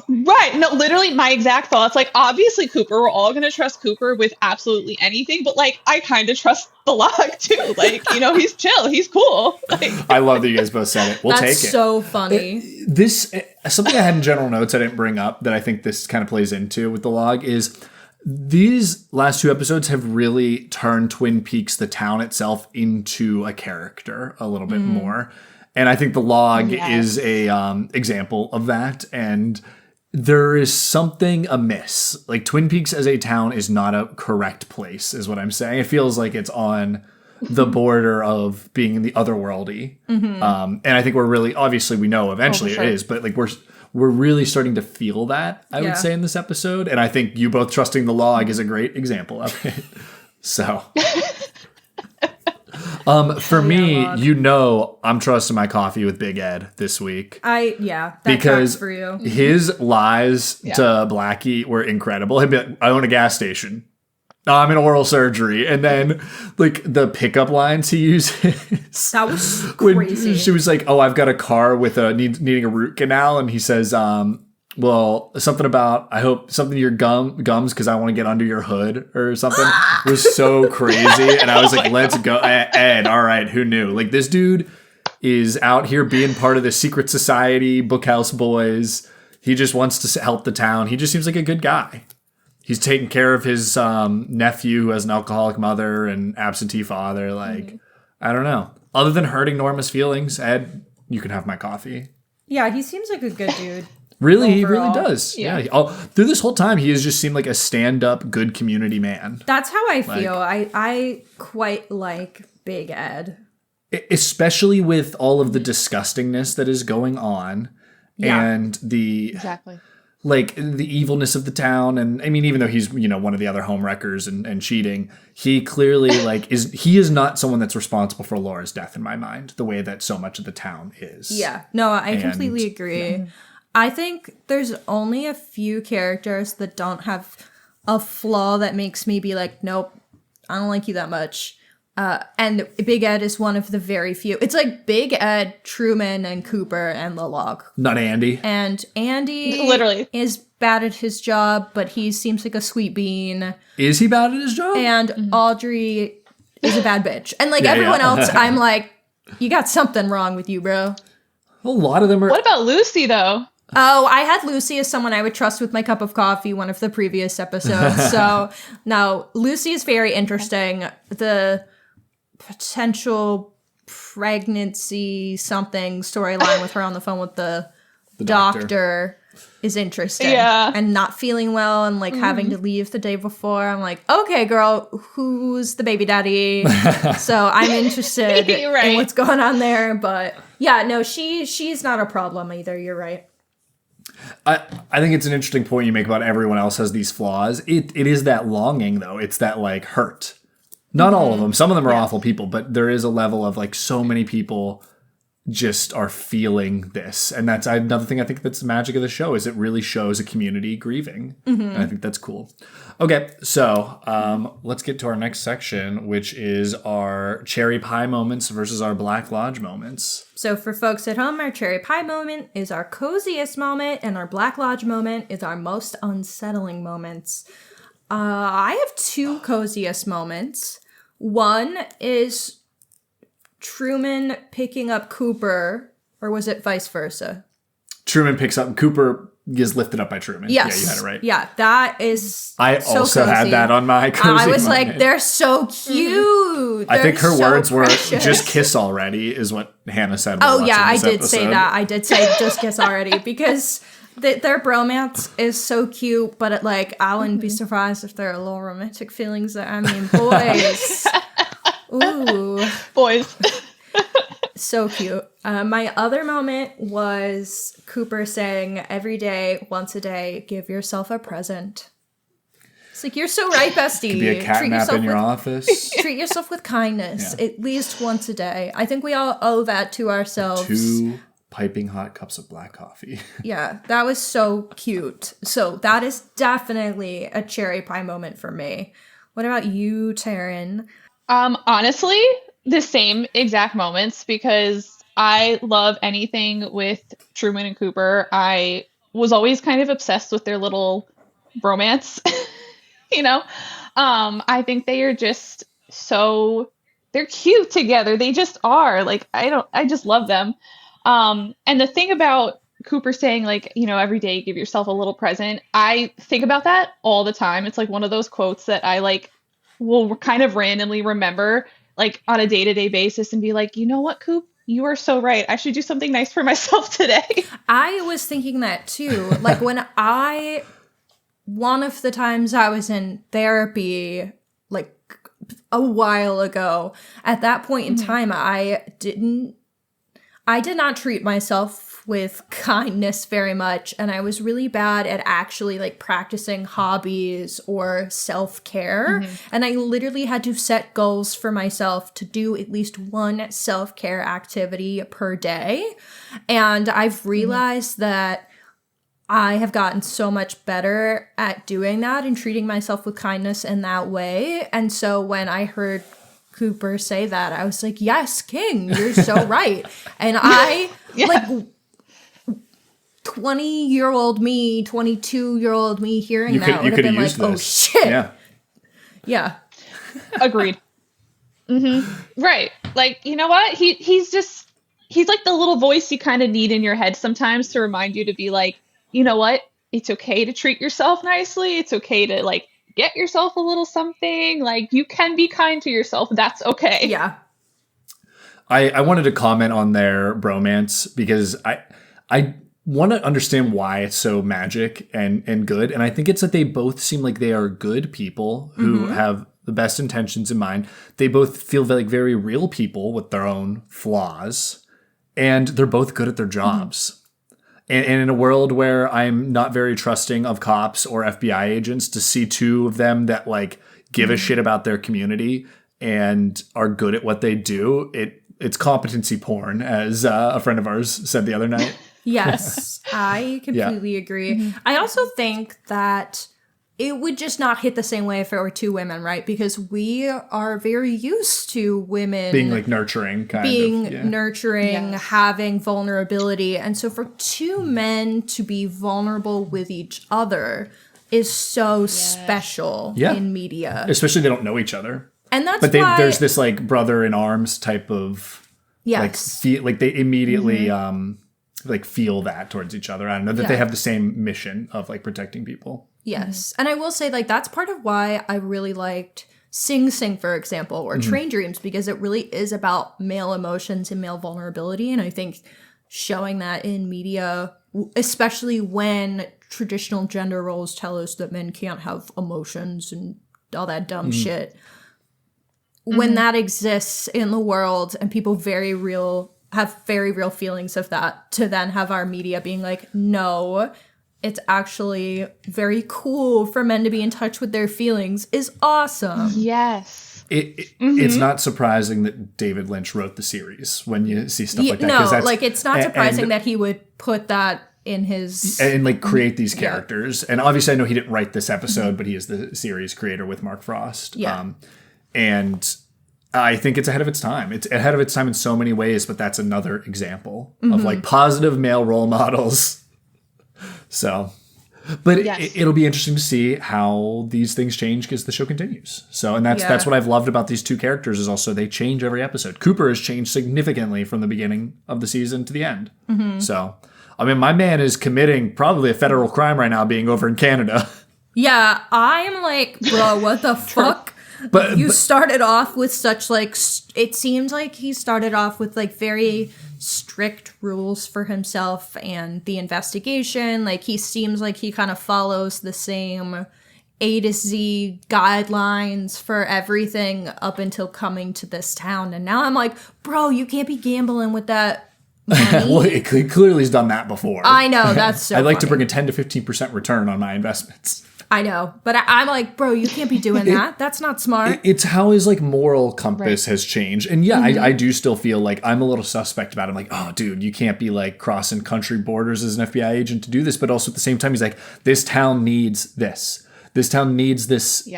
Right. No, literally my exact thoughts. Like, obviously Cooper, we're all going to trust Cooper with absolutely anything, but like, I kind of trust the log too. Like, you know, he's chill. He's cool. Like, I love that you guys both said it. We'll take it. That's so funny. This, something I had in general notes I didn't bring up that I think this kind of plays into with the log is these last 2 episodes have really turned Twin Peaks, the town itself, into a character a little bit more. And I think the log is a example of that. And there is something amiss. Like, Twin Peaks as a town is not a correct place, is what I'm saying. It feels like it's on the border of being in the otherworldly. And I think we're really, obviously we know eventually it is, but like we're really starting to feel that, I would say, in this episode. And I think you both trusting the log is a great example of it. So... for me, you know, I'm trusting my coffee with Big Ed this week. That because tracks for you. His lies to Blackie were incredible. He'd be like, I own a gas station. I'm in oral surgery. And then, like, the pickup lines he uses. That was crazy. When she was like, oh, I've got a car with needing a root canal. And he says, well, something about, I hope something to your gums because I want to get under your hood or something. It was so crazy. And I was like, let's go. Ed, all right, who knew? Like, this dude is out here being part of the secret society, Bookhouse Boys. He just wants to help the town. He just seems like a good guy. He's taking care of his nephew who has an alcoholic mother and absentee father. Like, I don't know. Other than hurting Norma's feelings, Ed, you can have my coffee. Yeah, he seems like a good dude. Really, overall. he really does. Yeah. Through this whole time, he has just seemed like a stand-up, good community man. That's how I feel. I quite like Big Ed. Especially with all of the disgustingness that is going on. Yeah. And the... exactly. Like, the evilness of the town. And, I mean, even though he's, you know, one of the other homewreckers and cheating, he clearly, like, he is not someone that's responsible for Laura's death in my mind, the way that so much of the town is. Yeah. No, I completely agree. Yeah. I think there's only a few characters that don't have a flaw that makes me be like, nope, I don't like you that much. And Big Ed is one of the very few. It's like Big Ed, Truman, and Cooper, and the log. Not Andy. And Andy literally is bad at his job, but he seems like a sweet bean. Is he bad at his job? And Audrey is a bad bitch. And like everyone else, I'm like, you got something wrong with you, bro. A lot of them are... What about Lucy, though? Oh, I had Lucy as someone I would trust with my cup of coffee one of the previous episodes. So, no, Lucy is very interesting. The potential pregnancy something storyline with her on the phone with the doctor is interesting. Yeah. And not feeling well and like having to leave the day before. I'm like, okay, girl, who's the baby daddy? So I'm interested in what's going on there. But yeah, no, she's not a problem either. You're right. I think it's an interesting point you make about everyone else has these flaws. It is that longing, though. It's that, like, hurt. Not all of them. Some of them are awful people, but there is a level of, like, so many people just are feeling this. And that's another thing I think that's the magic of the show is it really shows a community grieving. And I think that's cool. Okay, so let's get to our next section, which is our cherry pie moments versus our Black Lodge moments. So for folks at home, our cherry pie moment is our coziest moment, and our Black Lodge moment is our most unsettling moments. I have 2 coziest moments. One is Truman picking up Cooper, or was it vice versa? Truman picks up, Cooper is lifted up by Truman. Yes. Yeah, you had it right. Yeah, that is I so also cozy. had that on my cozy I was moment. like, they're so cute. I think her so words precious. were, just kiss already, is what Hannah said. Oh, yeah, I did say that. I did say just kiss already, because their bromance is so cute, but I wouldn't be surprised if there are little romantic feelings there. I mean, boys. Ooh. Boys. So cute. My other moment was Cooper saying, every day, once a day, give yourself a present. It's like, you're so right, bestie. Could be a cat nap in your office. Treat yourself with kindness, at least once a day. I think we all owe that to ourselves. 2 piping hot cups of black coffee. Yeah, that was so cute. So that is definitely a cherry pie moment for me. What about you, Taryn? Honestly, the same exact moments, because I love anything with Truman and Cooper. I was always kind of obsessed with their little bromance, you know? I think they are just they're cute together. They just are. Like, I just love them. And the thing about Cooper saying, like, you know, every day give yourself a little present, I think about that all the time. It's like one of those quotes that I like will kind of randomly remember, like on a day-to-day basis, and be like, you know what, Coop? You are so right. I should do something nice for myself today. I was thinking that too. Like one of the times I was in therapy, like a while ago, at that point in time, I did not treat myself with kindness very much, and I was really bad at actually like practicing hobbies or self-care. And I literally had to set goals for myself to do at least one self-care activity per day. And I've realized that I have gotten so much better at doing that and treating myself with kindness in that way. And so when I heard Cooper say that, I was like, yes, King, you're so right. And I, like, 20-year-old me, 22-year-old me hearing that would have been like, oh, shit. Yeah. Agreed. Right. Like, you know what? He's like the little voice you kind of need in your head sometimes to remind you to be like, you know what? It's okay to treat yourself nicely. It's okay to, like, get yourself a little something. Like, you can be kind to yourself. That's okay. Yeah. I wanted to comment on their bromance because I want to understand why it's so magic and good. And I think it's that they both seem like they are good people who have the best intentions in mind. They both feel like very real people with their own flaws, and they're both good at their jobs. And in a world where I'm not very trusting of cops or FBI agents, to see two of them that like give a shit about their community and are good at what they do, it's competency porn, as a friend of ours said the other night. Yes, I completely agree. I also think that it would just not hit the same way if it were two women, right? Because we are very used to women being like nurturing, nurturing, having vulnerability. And so for two men to be vulnerable with each other is so special in media. Especially they don't know each other. And that's why there's this like brother in arms type of like they immediately like feel that towards each other. I don't know that they have the same mission of like protecting people. Yes. And I will say, like, that's part of why I really liked Sing Sing, for example, or Train Dreams, because it really is about male emotions and male vulnerability. And I think showing that in media, especially when traditional gender roles tell us that men can't have emotions and all that dumb shit, when that exists in the world and people have very real feelings of that, to then have our media being like, no, it's actually very cool for men to be in touch with their feelings, is awesome. Yes. It's not surprising that David Lynch wrote the series when you see stuff like that. No, like, it's not surprising that he would put that in his... And like create these characters. And obviously I know he didn't write this episode, but he is the series creator with Mark Frost. Yeah. And I think it's ahead of its time. It's ahead of its time in so many ways, but that's another example of like positive male role models. So, but it'll be interesting to see how these things change as the show continues. So, and that's what I've loved about these two characters, is also they change every episode. Cooper has changed significantly from the beginning of the season to the end. So, I mean, my man is committing probably a federal crime right now, being over in Canada. Yeah, I'm like, bro, what the fuck? But you started off with such like, it seemed like he started off with like very strict rules for himself and the investigation. Like, he seems like he kind of follows the same A to Z guidelines for everything up until coming to this town. And now I'm like, bro, you can't be gambling with that money. Well, he clearly has done that before. I know, that's so I like funny. to bring a 10 to 15% return on my investments. I know, but I'm like, bro, you can't be doing that. That's not smart. It's how his like moral compass has changed. And yeah, I do still feel like I'm a little suspect about it. I'm like, oh, dude, you can't be like crossing country borders as an FBI agent to do this. But also at the same time, he's like, this town needs this. This town needs this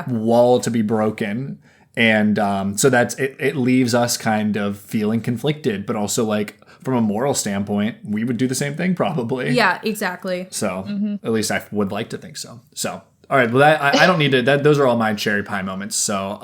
wall to be broken. And so that's it leaves us kind of feeling conflicted, but also like from a moral standpoint, we would do the same thing probably. Yeah, exactly. So at least I would like to think so. So, all right. Well, I don't need to, those are all my cherry pie moments. So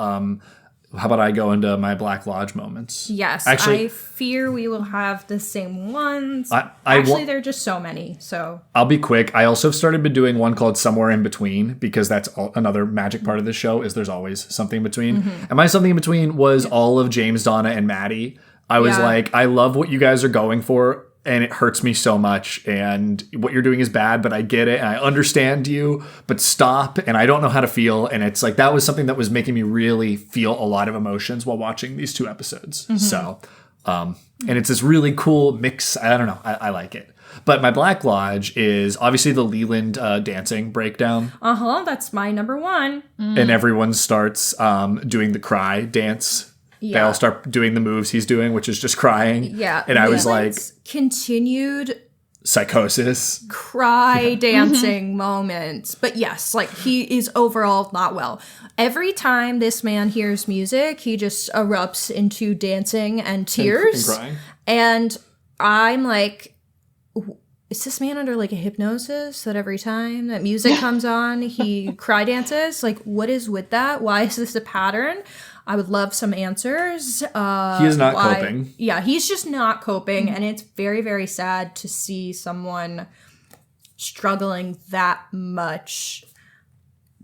how about I go into my Black Lodge moments? Yes. Actually, I fear we will have the same ones. Actually, there are just so many. So I'll be quick. I also started doing one called Somewhere in Between because that's another magic part of the show is there's always something in between. And my something in between was all of James, Donna, and Maddie. I was like, I love what you guys are going for, and it hurts me so much, and what you're doing is bad, but I get it, and I understand you, but stop, and I don't know how to feel, and it's like, that was something that was making me really feel a lot of emotions while watching these 2 episodes. So, and it's this really cool mix. I don't know. I like it. But my Black Lodge is obviously the Leland dancing breakdown. That's my number 1. And everyone starts doing the cry dance. They all start doing the moves he's doing, which is just crying. Yeah. And I was like... continued... psychosis. Cry dancing moments. But yes, like he is overall not well. Every time this man hears music, he just erupts into dancing and tears. And crying. And I'm like... is this man under like a hypnosis that every time that music comes on, he cry dances? Like, what is with that? Why is this a pattern? I would love some answers. He is not coping. Yeah, he's just not coping. And it's very, very sad to see someone struggling that much,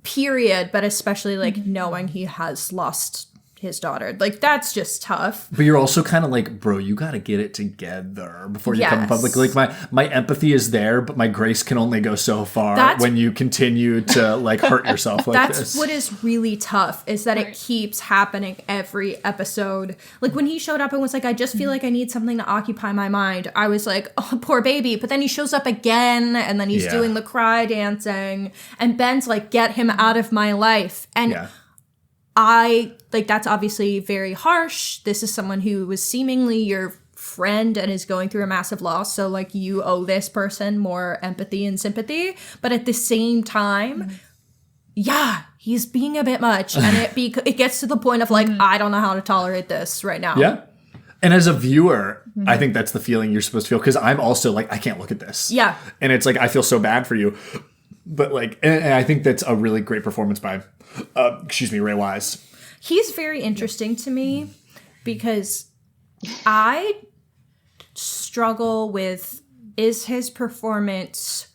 period. But especially like knowing he has lost his daughter. Like, that's just tough. But you're also kind of like, bro, you got to get it together before you come public. Like, my empathy is there, but my grace can only go so far when you continue to like hurt yourself like this. That's what is really tough, is that it keeps happening every episode. Like, when he showed up and was like, I just feel like I need something to occupy my mind, I was like, oh, poor baby. But then he shows up again, and then he's doing the cry dancing, and Ben's like, get him out of my life. And that's obviously very harsh. This is someone who was seemingly your friend and is going through a massive loss. So like, you owe this person more empathy and sympathy. But at the same time, he's being a bit much. And it gets to the point of like, I don't know how to tolerate this right now. Yeah. And as a viewer, I think that's the feeling you're supposed to feel. Because I'm also like, I can't look at this. Yeah. And it's like, I feel so bad for you. But like, and I think that's a really great performance by, Ray Wise. He's very interesting to me because I struggle with, is his performance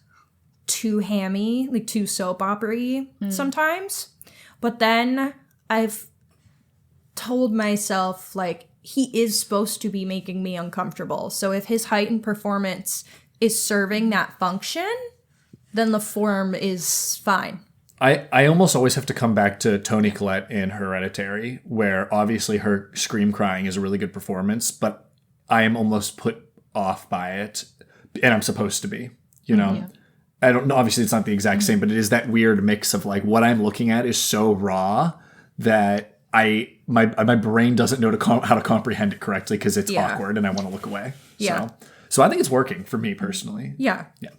too hammy, like too soap opera-y sometimes? But then I've told myself, like, he is supposed to be making me uncomfortable. So if his heightened performance is serving that function, then the form is fine. I almost always have to come back to Toni Collette in Hereditary, where obviously her scream crying is a really good performance, but I am almost put off by it, and I'm supposed to be, you know? Yeah. I don't know, obviously it's not the exact same, but it is that weird mix of like, what I'm looking at is so raw that my brain doesn't know how to comprehend it correctly because it's awkward and I want to look away. Yeah. So I think it's working for me personally. Yeah. Yeah.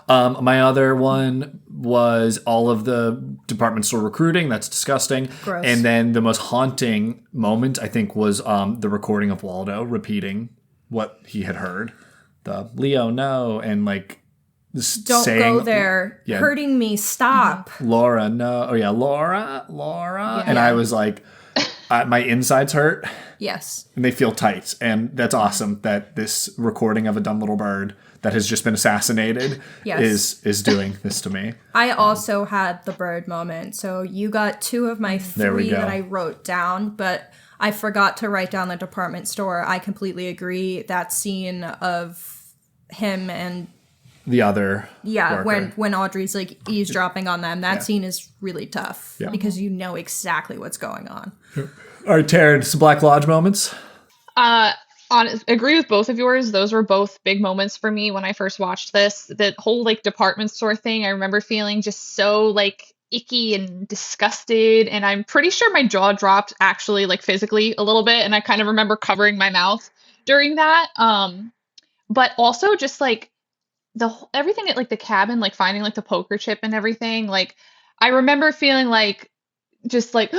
My other one was all of the department store recruiting. That's disgusting. Gross. And then the most haunting moment, I think, was the recording of Waldo repeating what he had heard. The Leo, no. And like, don't go there. Yeah. Hurting me. Stop. Laura, no. Oh, yeah. Laura. Yeah. And I was like, my insides hurt. Yes. And they feel tight. And that's awesome that this recording of a dumb little bird that has just been assassinated is doing this to me. I also had the bird moment. So you got 2 of my 3 that I wrote down, but I forgot to write down the department store. I completely agree. That scene of him and the other worker. when Audrey's like eavesdropping on them, that scene is really tough because you know exactly what's going on. All right, Taryn, some Black Lodge moments. agree with both of yours. Those were both big moments for me when I first watched this. The whole like department store thing, I remember feeling just so like icky and disgusted, and I'm pretty sure my jaw dropped actually like physically a little bit, and I kind of remember covering my mouth during that. But also just like everything at like the cabin, like finding like the poker chip and everything. Like I remember feeling like just like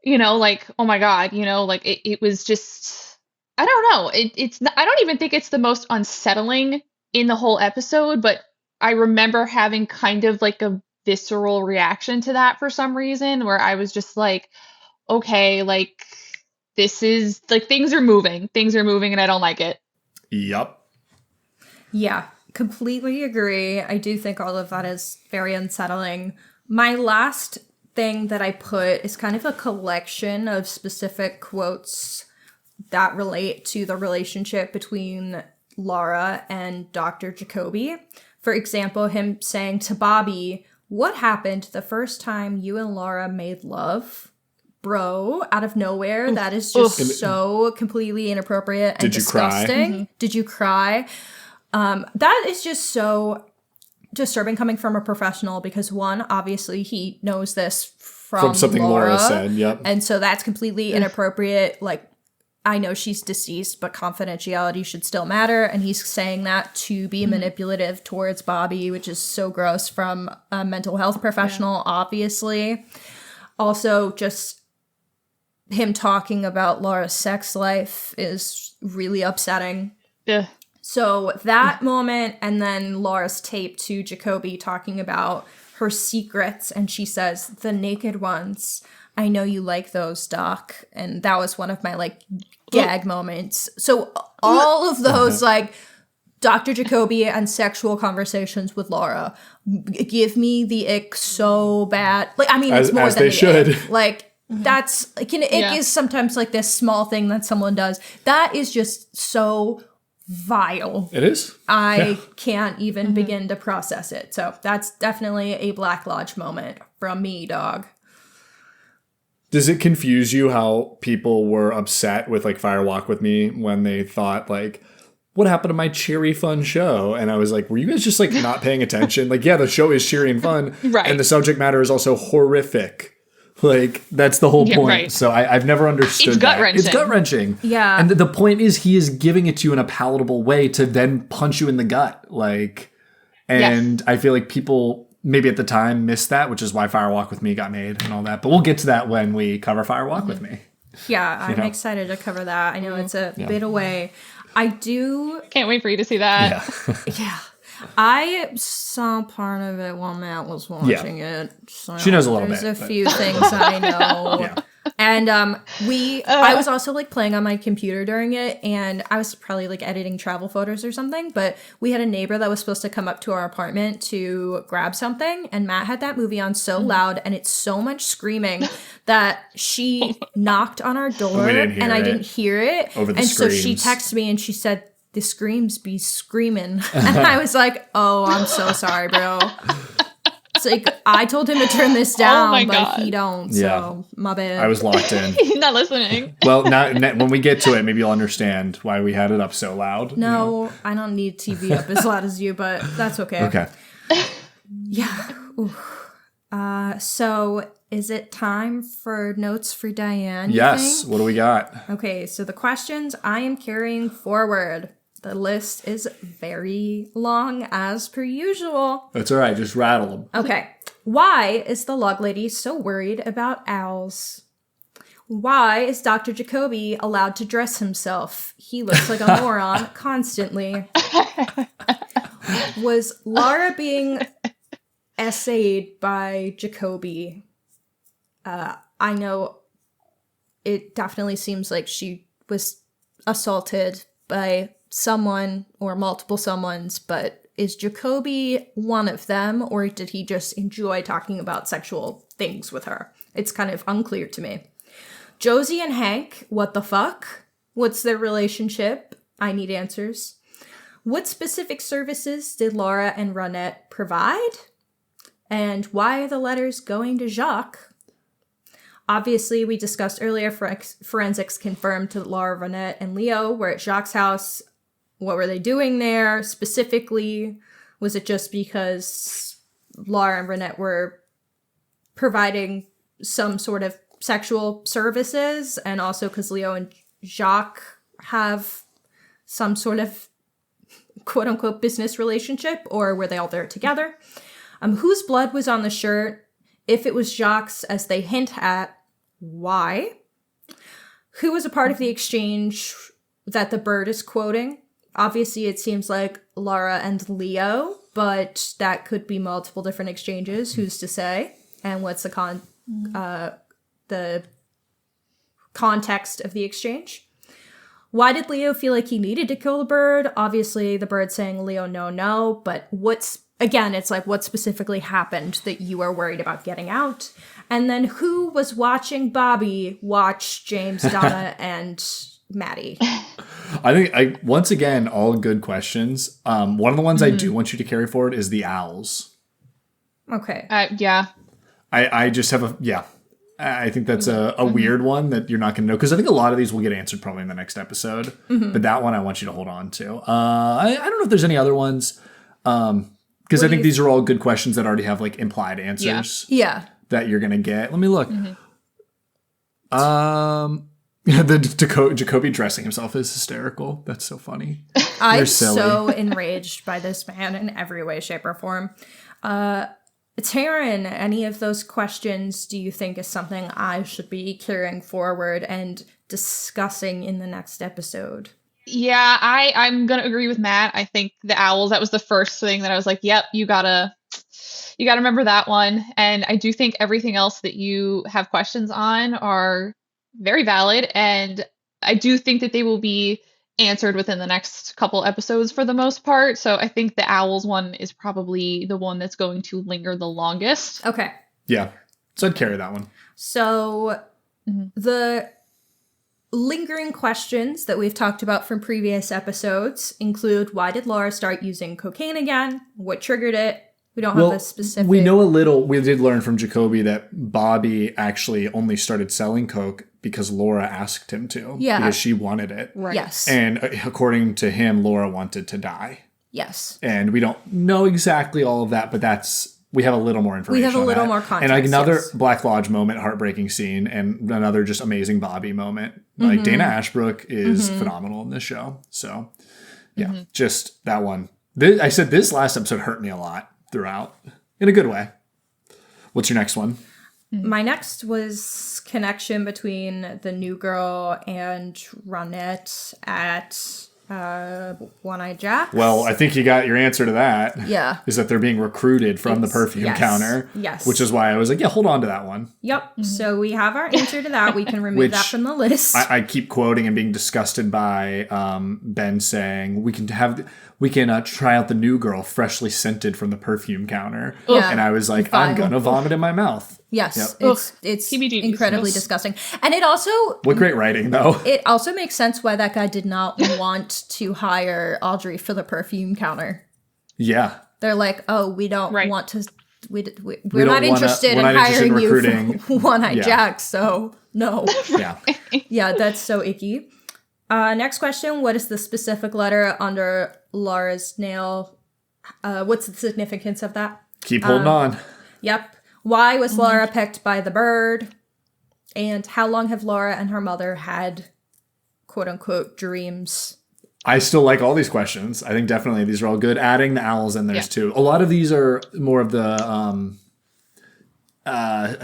like oh my God, like it was just I don't know. It's not, I don't even think it's the most unsettling in the whole episode, but I remember having kind of like a visceral reaction to that for some reason, where I was just like, okay, like this is like things are moving, and I don't like it. Yep. Yeah, completely agree. I do think all of that is very unsettling. My last thing that I put is kind of a collection of specific quotes that relate to the relationship between Laura and Dr. Jacoby. For example, him saying to Bobby, "What happened the first time you and Laura made love?" Bro, out of nowhere. That is just so completely inappropriate and disgusting. Cry? Did you cry? That is just so disturbing coming from a professional, because one, obviously he knows this from something Laura said. Yep. And so that's completely inappropriate. Like, I know she's deceased, but confidentiality should still matter. And he's saying that to be manipulative towards Bobby, which is so gross from a mental health professional, obviously. Also, just him talking about Laura's sex life is really upsetting. Yeah. So that moment, and then Laura's tape to Jacoby talking about her secrets, and she says, "The naked ones. I know you like those, Doc." And that was one of my like gag moments. So all of those like Dr. Jacoby and sexual conversations with Laura give me the ick so bad. Like, I mean, it's more as than they the should. ick. Like, that's like an ick is sometimes like this small thing that someone does. That is just so vile. It is. I can't even begin to process it. So that's definitely a Black Lodge moment from me, dog. Does it confuse you how people were upset with like Fire Walk with Me when they thought like, what happened to my cheery fun show? And I was like, were you guys just like not paying attention? Like, yeah, the show is cheery and fun. Right. And the subject matter is also horrific. Like, that's the whole point. Right. So I've never understood It's gut-wrenching. It's gut-wrenching. Yeah. And the point is he is giving it to you in a palatable way to then punch you in the gut. Like, and I feel like people maybe at the time missed that, which is why Fire Walk with Me got made and all that. But we'll get to that when we cover Fire Walk with Me. Yeah, I'm excited to cover that. I know it's a bit away. I do... Can't wait for you to see that. Yeah. I saw part of it while Matt was watching it. So She knows a little there's bit. There's a few things I know. And I was also like playing on my computer during it, and I was probably like editing travel photos or something, but we had a neighbor that was supposed to come up to our apartment to grab something, and Matt had that movie on so loud, and it's so much screaming that she knocked on our door, and I didn't hear it. Over the and screams. so she texted me and she said, "The screams be screaming." And I was like, "Oh, I'm so sorry, bro." It's like, I told him to turn this down, but he don't, so my bad. I was locked in. He's not listening. Well, now when we get to it, maybe you'll understand why we had it up so loud. No, I don't need TV up as loud as you, but that's okay. Okay. Yeah. So is it time for notes for Diane? Yes. What do we got? Okay, so the questions I am carrying forward. The list is very long, as per usual. That's all right. Just rattle them. Okay. Why is the log lady so worried about owls? Why is Dr. Jacoby allowed to dress himself? He looks like a moron constantly. Was Laura being essayed by Jacoby? I know it definitely seems like she was assaulted by someone or multiple someones, but is Jacoby one of them, or did he just enjoy talking about sexual things with her? It's kind of unclear to me. Josie and Hank, what the fuck? What's their relationship? I need answers. What specific services did Laura and Ronette provide? And why are the letters going to Jacques? Obviously, we discussed earlier, forensics confirmed that Laura, Renette, and Leo were at Jacques' house. What were they doing there? Specifically, was it just because Laura and Renette were providing some sort of sexual services, and also because Leo and Jacques have some sort of quote-unquote business relationship, or were they all there together? Whose blood was on the shirt? If it was Jacques, as they hint at, why? Who was a part of the exchange that the bird is quoting? Obviously, it seems like Laura and Leo, but that could be multiple different exchanges. Who's to say? And what's the context of the exchange? Why did Leo feel like he needed to kill the bird? Obviously, the bird saying Leo, no, but it's like what specifically happened that you are worried about getting out? And then who was watching Bobby watch James, Donna, and Maddie? I think, once again, all good questions. One of the ones I do want you to carry forward is the owls. Okay. Yeah. I just have I think that's a weird one that you're not going to know, because I think a lot of these will get answered probably in the next episode. But that one I want you to hold on to. I don't know if there's any other ones, because I think these are all good questions that already have like implied answers. Yeah. That you're going to get. Let me look. The Jacoby dressing himself is hysterical. That's so funny. I'm so enraged by this man in every way, shape, or form. Taryn, any of those questions do you think is something I should be carrying forward and discussing in the next episode? Yeah, I'm going to agree with Matt. I think the owls, that was the first thing that I was like, yep, you gotta remember that one. And I do think everything else that you have questions on are very valid. And I do think that they will be answered within the next couple episodes for the most part. So I think the owls one is probably the one that's going to linger the longest. Okay. Yeah. So I'd carry that one. So the lingering questions that we've talked about from previous episodes include, why did Laura start using cocaine again? What triggered it? We don't have a specific... We know a little. We did learn from Jacoby that Bobby actually only started selling coke because Laura asked him to. Yeah. Because she wanted it. Right. Yes. And according to him, Laura wanted to die. Yes. And we don't know exactly all of that, but we have a little more information. We have a little on that. more context. And another Black Lodge moment, heartbreaking scene, and another just amazing Bobby moment. Like Dana Ashbrook is phenomenal in this show. So yeah, just that one. I said this last episode hurt me a lot throughout in a good way. What's your next one? My next was connection between the new girl and Ronette at One-Eyed Jack's. Well, I think you got your answer to that. Yeah. Is that they're being recruited from the perfume counter. Yes. Which is why I was like, yeah, hold on to that one. Yep. So we have our answer to that. We can remove that from the list. I keep quoting and being disgusted by Ben saying, we can try out the new girl freshly scented from the perfume counter. Yeah. And I was like, I'm going to vomit in my mouth. Yes, Yep. it's incredibly disgusting. And it also... What great writing, though. It also makes sense why that guy did not want to hire Audrey for the perfume counter. Yeah. They're like, oh, we don't want to... We're don't not interested in hiring recruiting. You for One-Eyed Jack, so no. Yeah. Yeah, that's so icky. Next question, what is the specific letter under Laura's nail? What's the significance of that? Keep holding on. Yep. Why was Laura picked by the bird? And how long have Laura and her mother had, quote-unquote, dreams? I still like all these questions. I think definitely these are all good. Adding the owls in there's too. A lot of these are more of the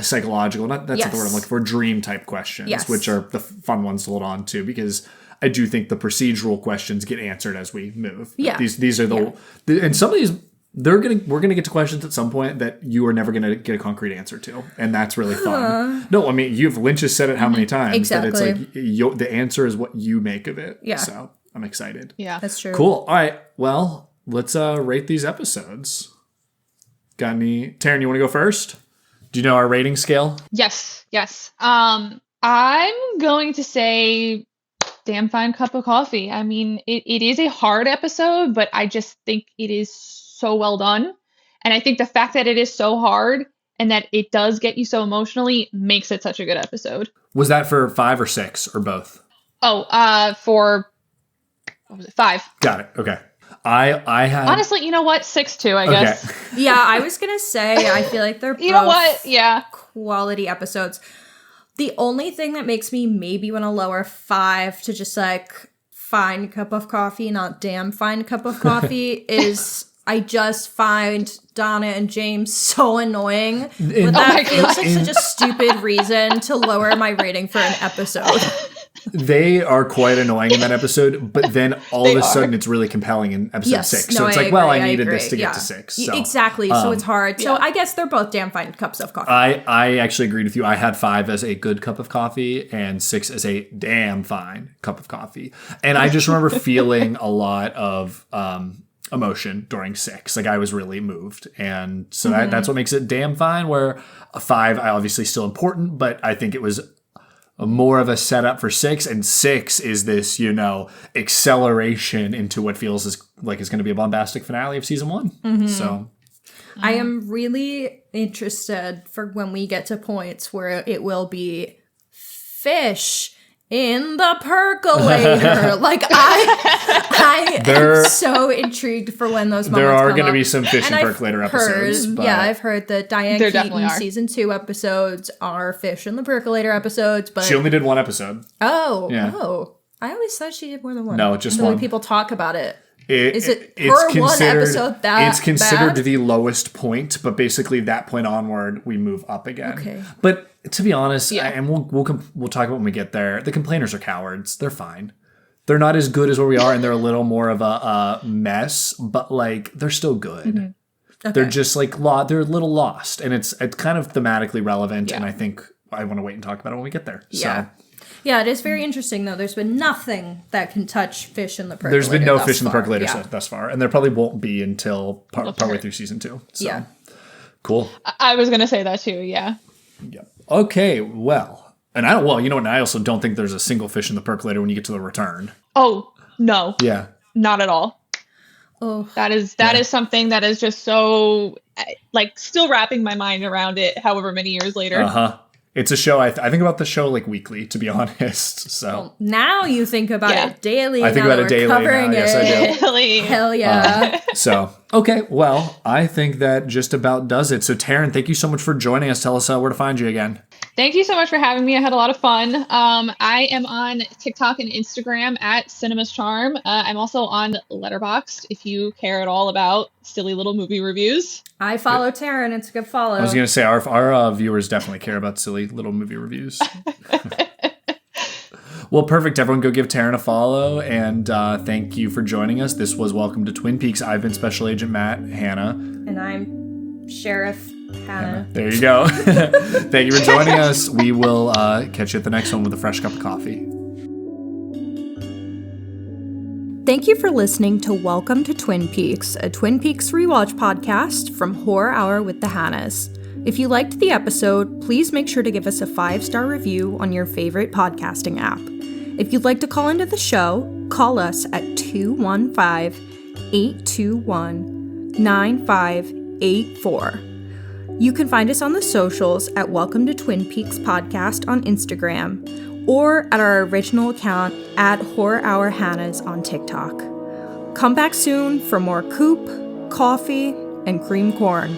psychological, that's not the word I'm looking for, dream type questions, which are the fun ones to hold on to, because I do think the procedural questions get answered as we move. Yeah. These are and some of these... we're gonna get to questions at some point that you are never gonna get a concrete answer to, and that's really fun. No, I mean Lynch has said it how many times exactly. that it's like the answer is what you make of it. Yeah, so I'm excited. Yeah, that's true. Cool. All right, well, let's rate these episodes. Got any? Taryn, you want to go first? Do you know our rating scale? Yes. I'm going to say damn fine cup of coffee. I mean, it is a hard episode, but I just think it is so well done. And I think the fact that it is so hard and that it does get you so emotionally makes it such a good episode. Was that for 5 or 6 or both? Oh, for, what was it, 5. Got it. Okay. I had... Honestly, you know what? 6 too, I guess. Okay. Yeah, I was gonna say, I feel like they're You know what? Yeah. Quality episodes. The only thing that makes me maybe want to lower 5 to just like fine cup of coffee, not damn fine cup of coffee, is I just find Donna and James so annoying. But that feels like such a stupid reason to lower my rating for an episode. They are quite annoying in that episode, but then all of a sudden it's really compelling in episode 6. So it's like, well, I needed this to get to 6. So. Exactly. So it's hard. So I guess they're both damn fine cups of coffee. I actually agreed with you. I had 5 as a good cup of coffee and 6 as a damn fine cup of coffee. And I just remember feeling a lot of emotion during 6. Like I was really moved. And so that's what makes it damn fine, where a 5, I obviously still important, but I think it was more of a setup for 6, and 6 is this, acceleration into what feels like it's going to be a bombastic finale of season 1. So I am really interested for when we get to points where it will be fish in the percolator. Like I am so intrigued for when those moments there are going to be some fish and percolator episodes. But yeah, I've heard that Diane Keaton season 2 episodes are fish in the percolator episodes, but she only did 1 episode. Oh, I always thought she did more than 1. No, just the 1. way people talk about it. It's one episode that it's considered bad? the lowest point, but basically that point onward we move up again. Okay. But to be honest, and we'll talk about when we get there, the complainers are cowards. They're fine. They're not as good as where we are, and they're a little more of a mess, but like they're still good. Okay. They're just like they're a little lost, and it's kind of thematically relevant, and I think I want to wait and talk about it when we get there. Yeah. So. Yeah, it is very interesting, though. There's been nothing that can touch fish in the percolator. There's been no fish in the percolator thus far, and there probably won't be until partway through season 2. So. Yeah. Cool. I was going to say that too, yeah. Yep. Okay, well. And I also don't think there's a single fish in the percolator when you get to the return. Oh, no. Yeah. Not at all. Oh. That is something that is just so, like, still wrapping my mind around it however many years later. Uh-huh. It's a show, I think about the show like weekly, to be honest. So well, now you think about it daily. I think about it daily now. Yes, I do. Daily. Hell yeah. Okay, well, I think that just about does it. So Taryn, thank you so much for joining us. Tell us where to find you again. Thank you so much for having me. I had a lot of fun. I am on TikTok and Instagram at Cinema's Charm. I'm also on Letterboxd if you care at all about silly little movie reviews. I follow Taryn. It's a good follow. I was going to say our viewers definitely care about silly little movie reviews. Well, perfect. Everyone go give Taryn a follow, and thank you for joining us. This was Welcome to Twin Peaks. I've been Special Agent Matt, Hanna. And I'm Sheriff Hanna. There you go. Thank you for joining us. We will catch you at the next one with a fresh cup of coffee. Thank you for listening to Welcome to Twin Peaks, a Twin Peaks rewatch podcast from Horror Hour with the Hannas. If you liked the episode, please make sure to give us a 5-star review on your favorite podcasting app. If you'd like to call into the show, call us at 215-821-9584. You can find us on the socials at Welcome to Twin Peaks Podcast on Instagram, or at our original account at Horror Hour Hannas on TikTok. Come back soon for more coop, coffee, and cream corn.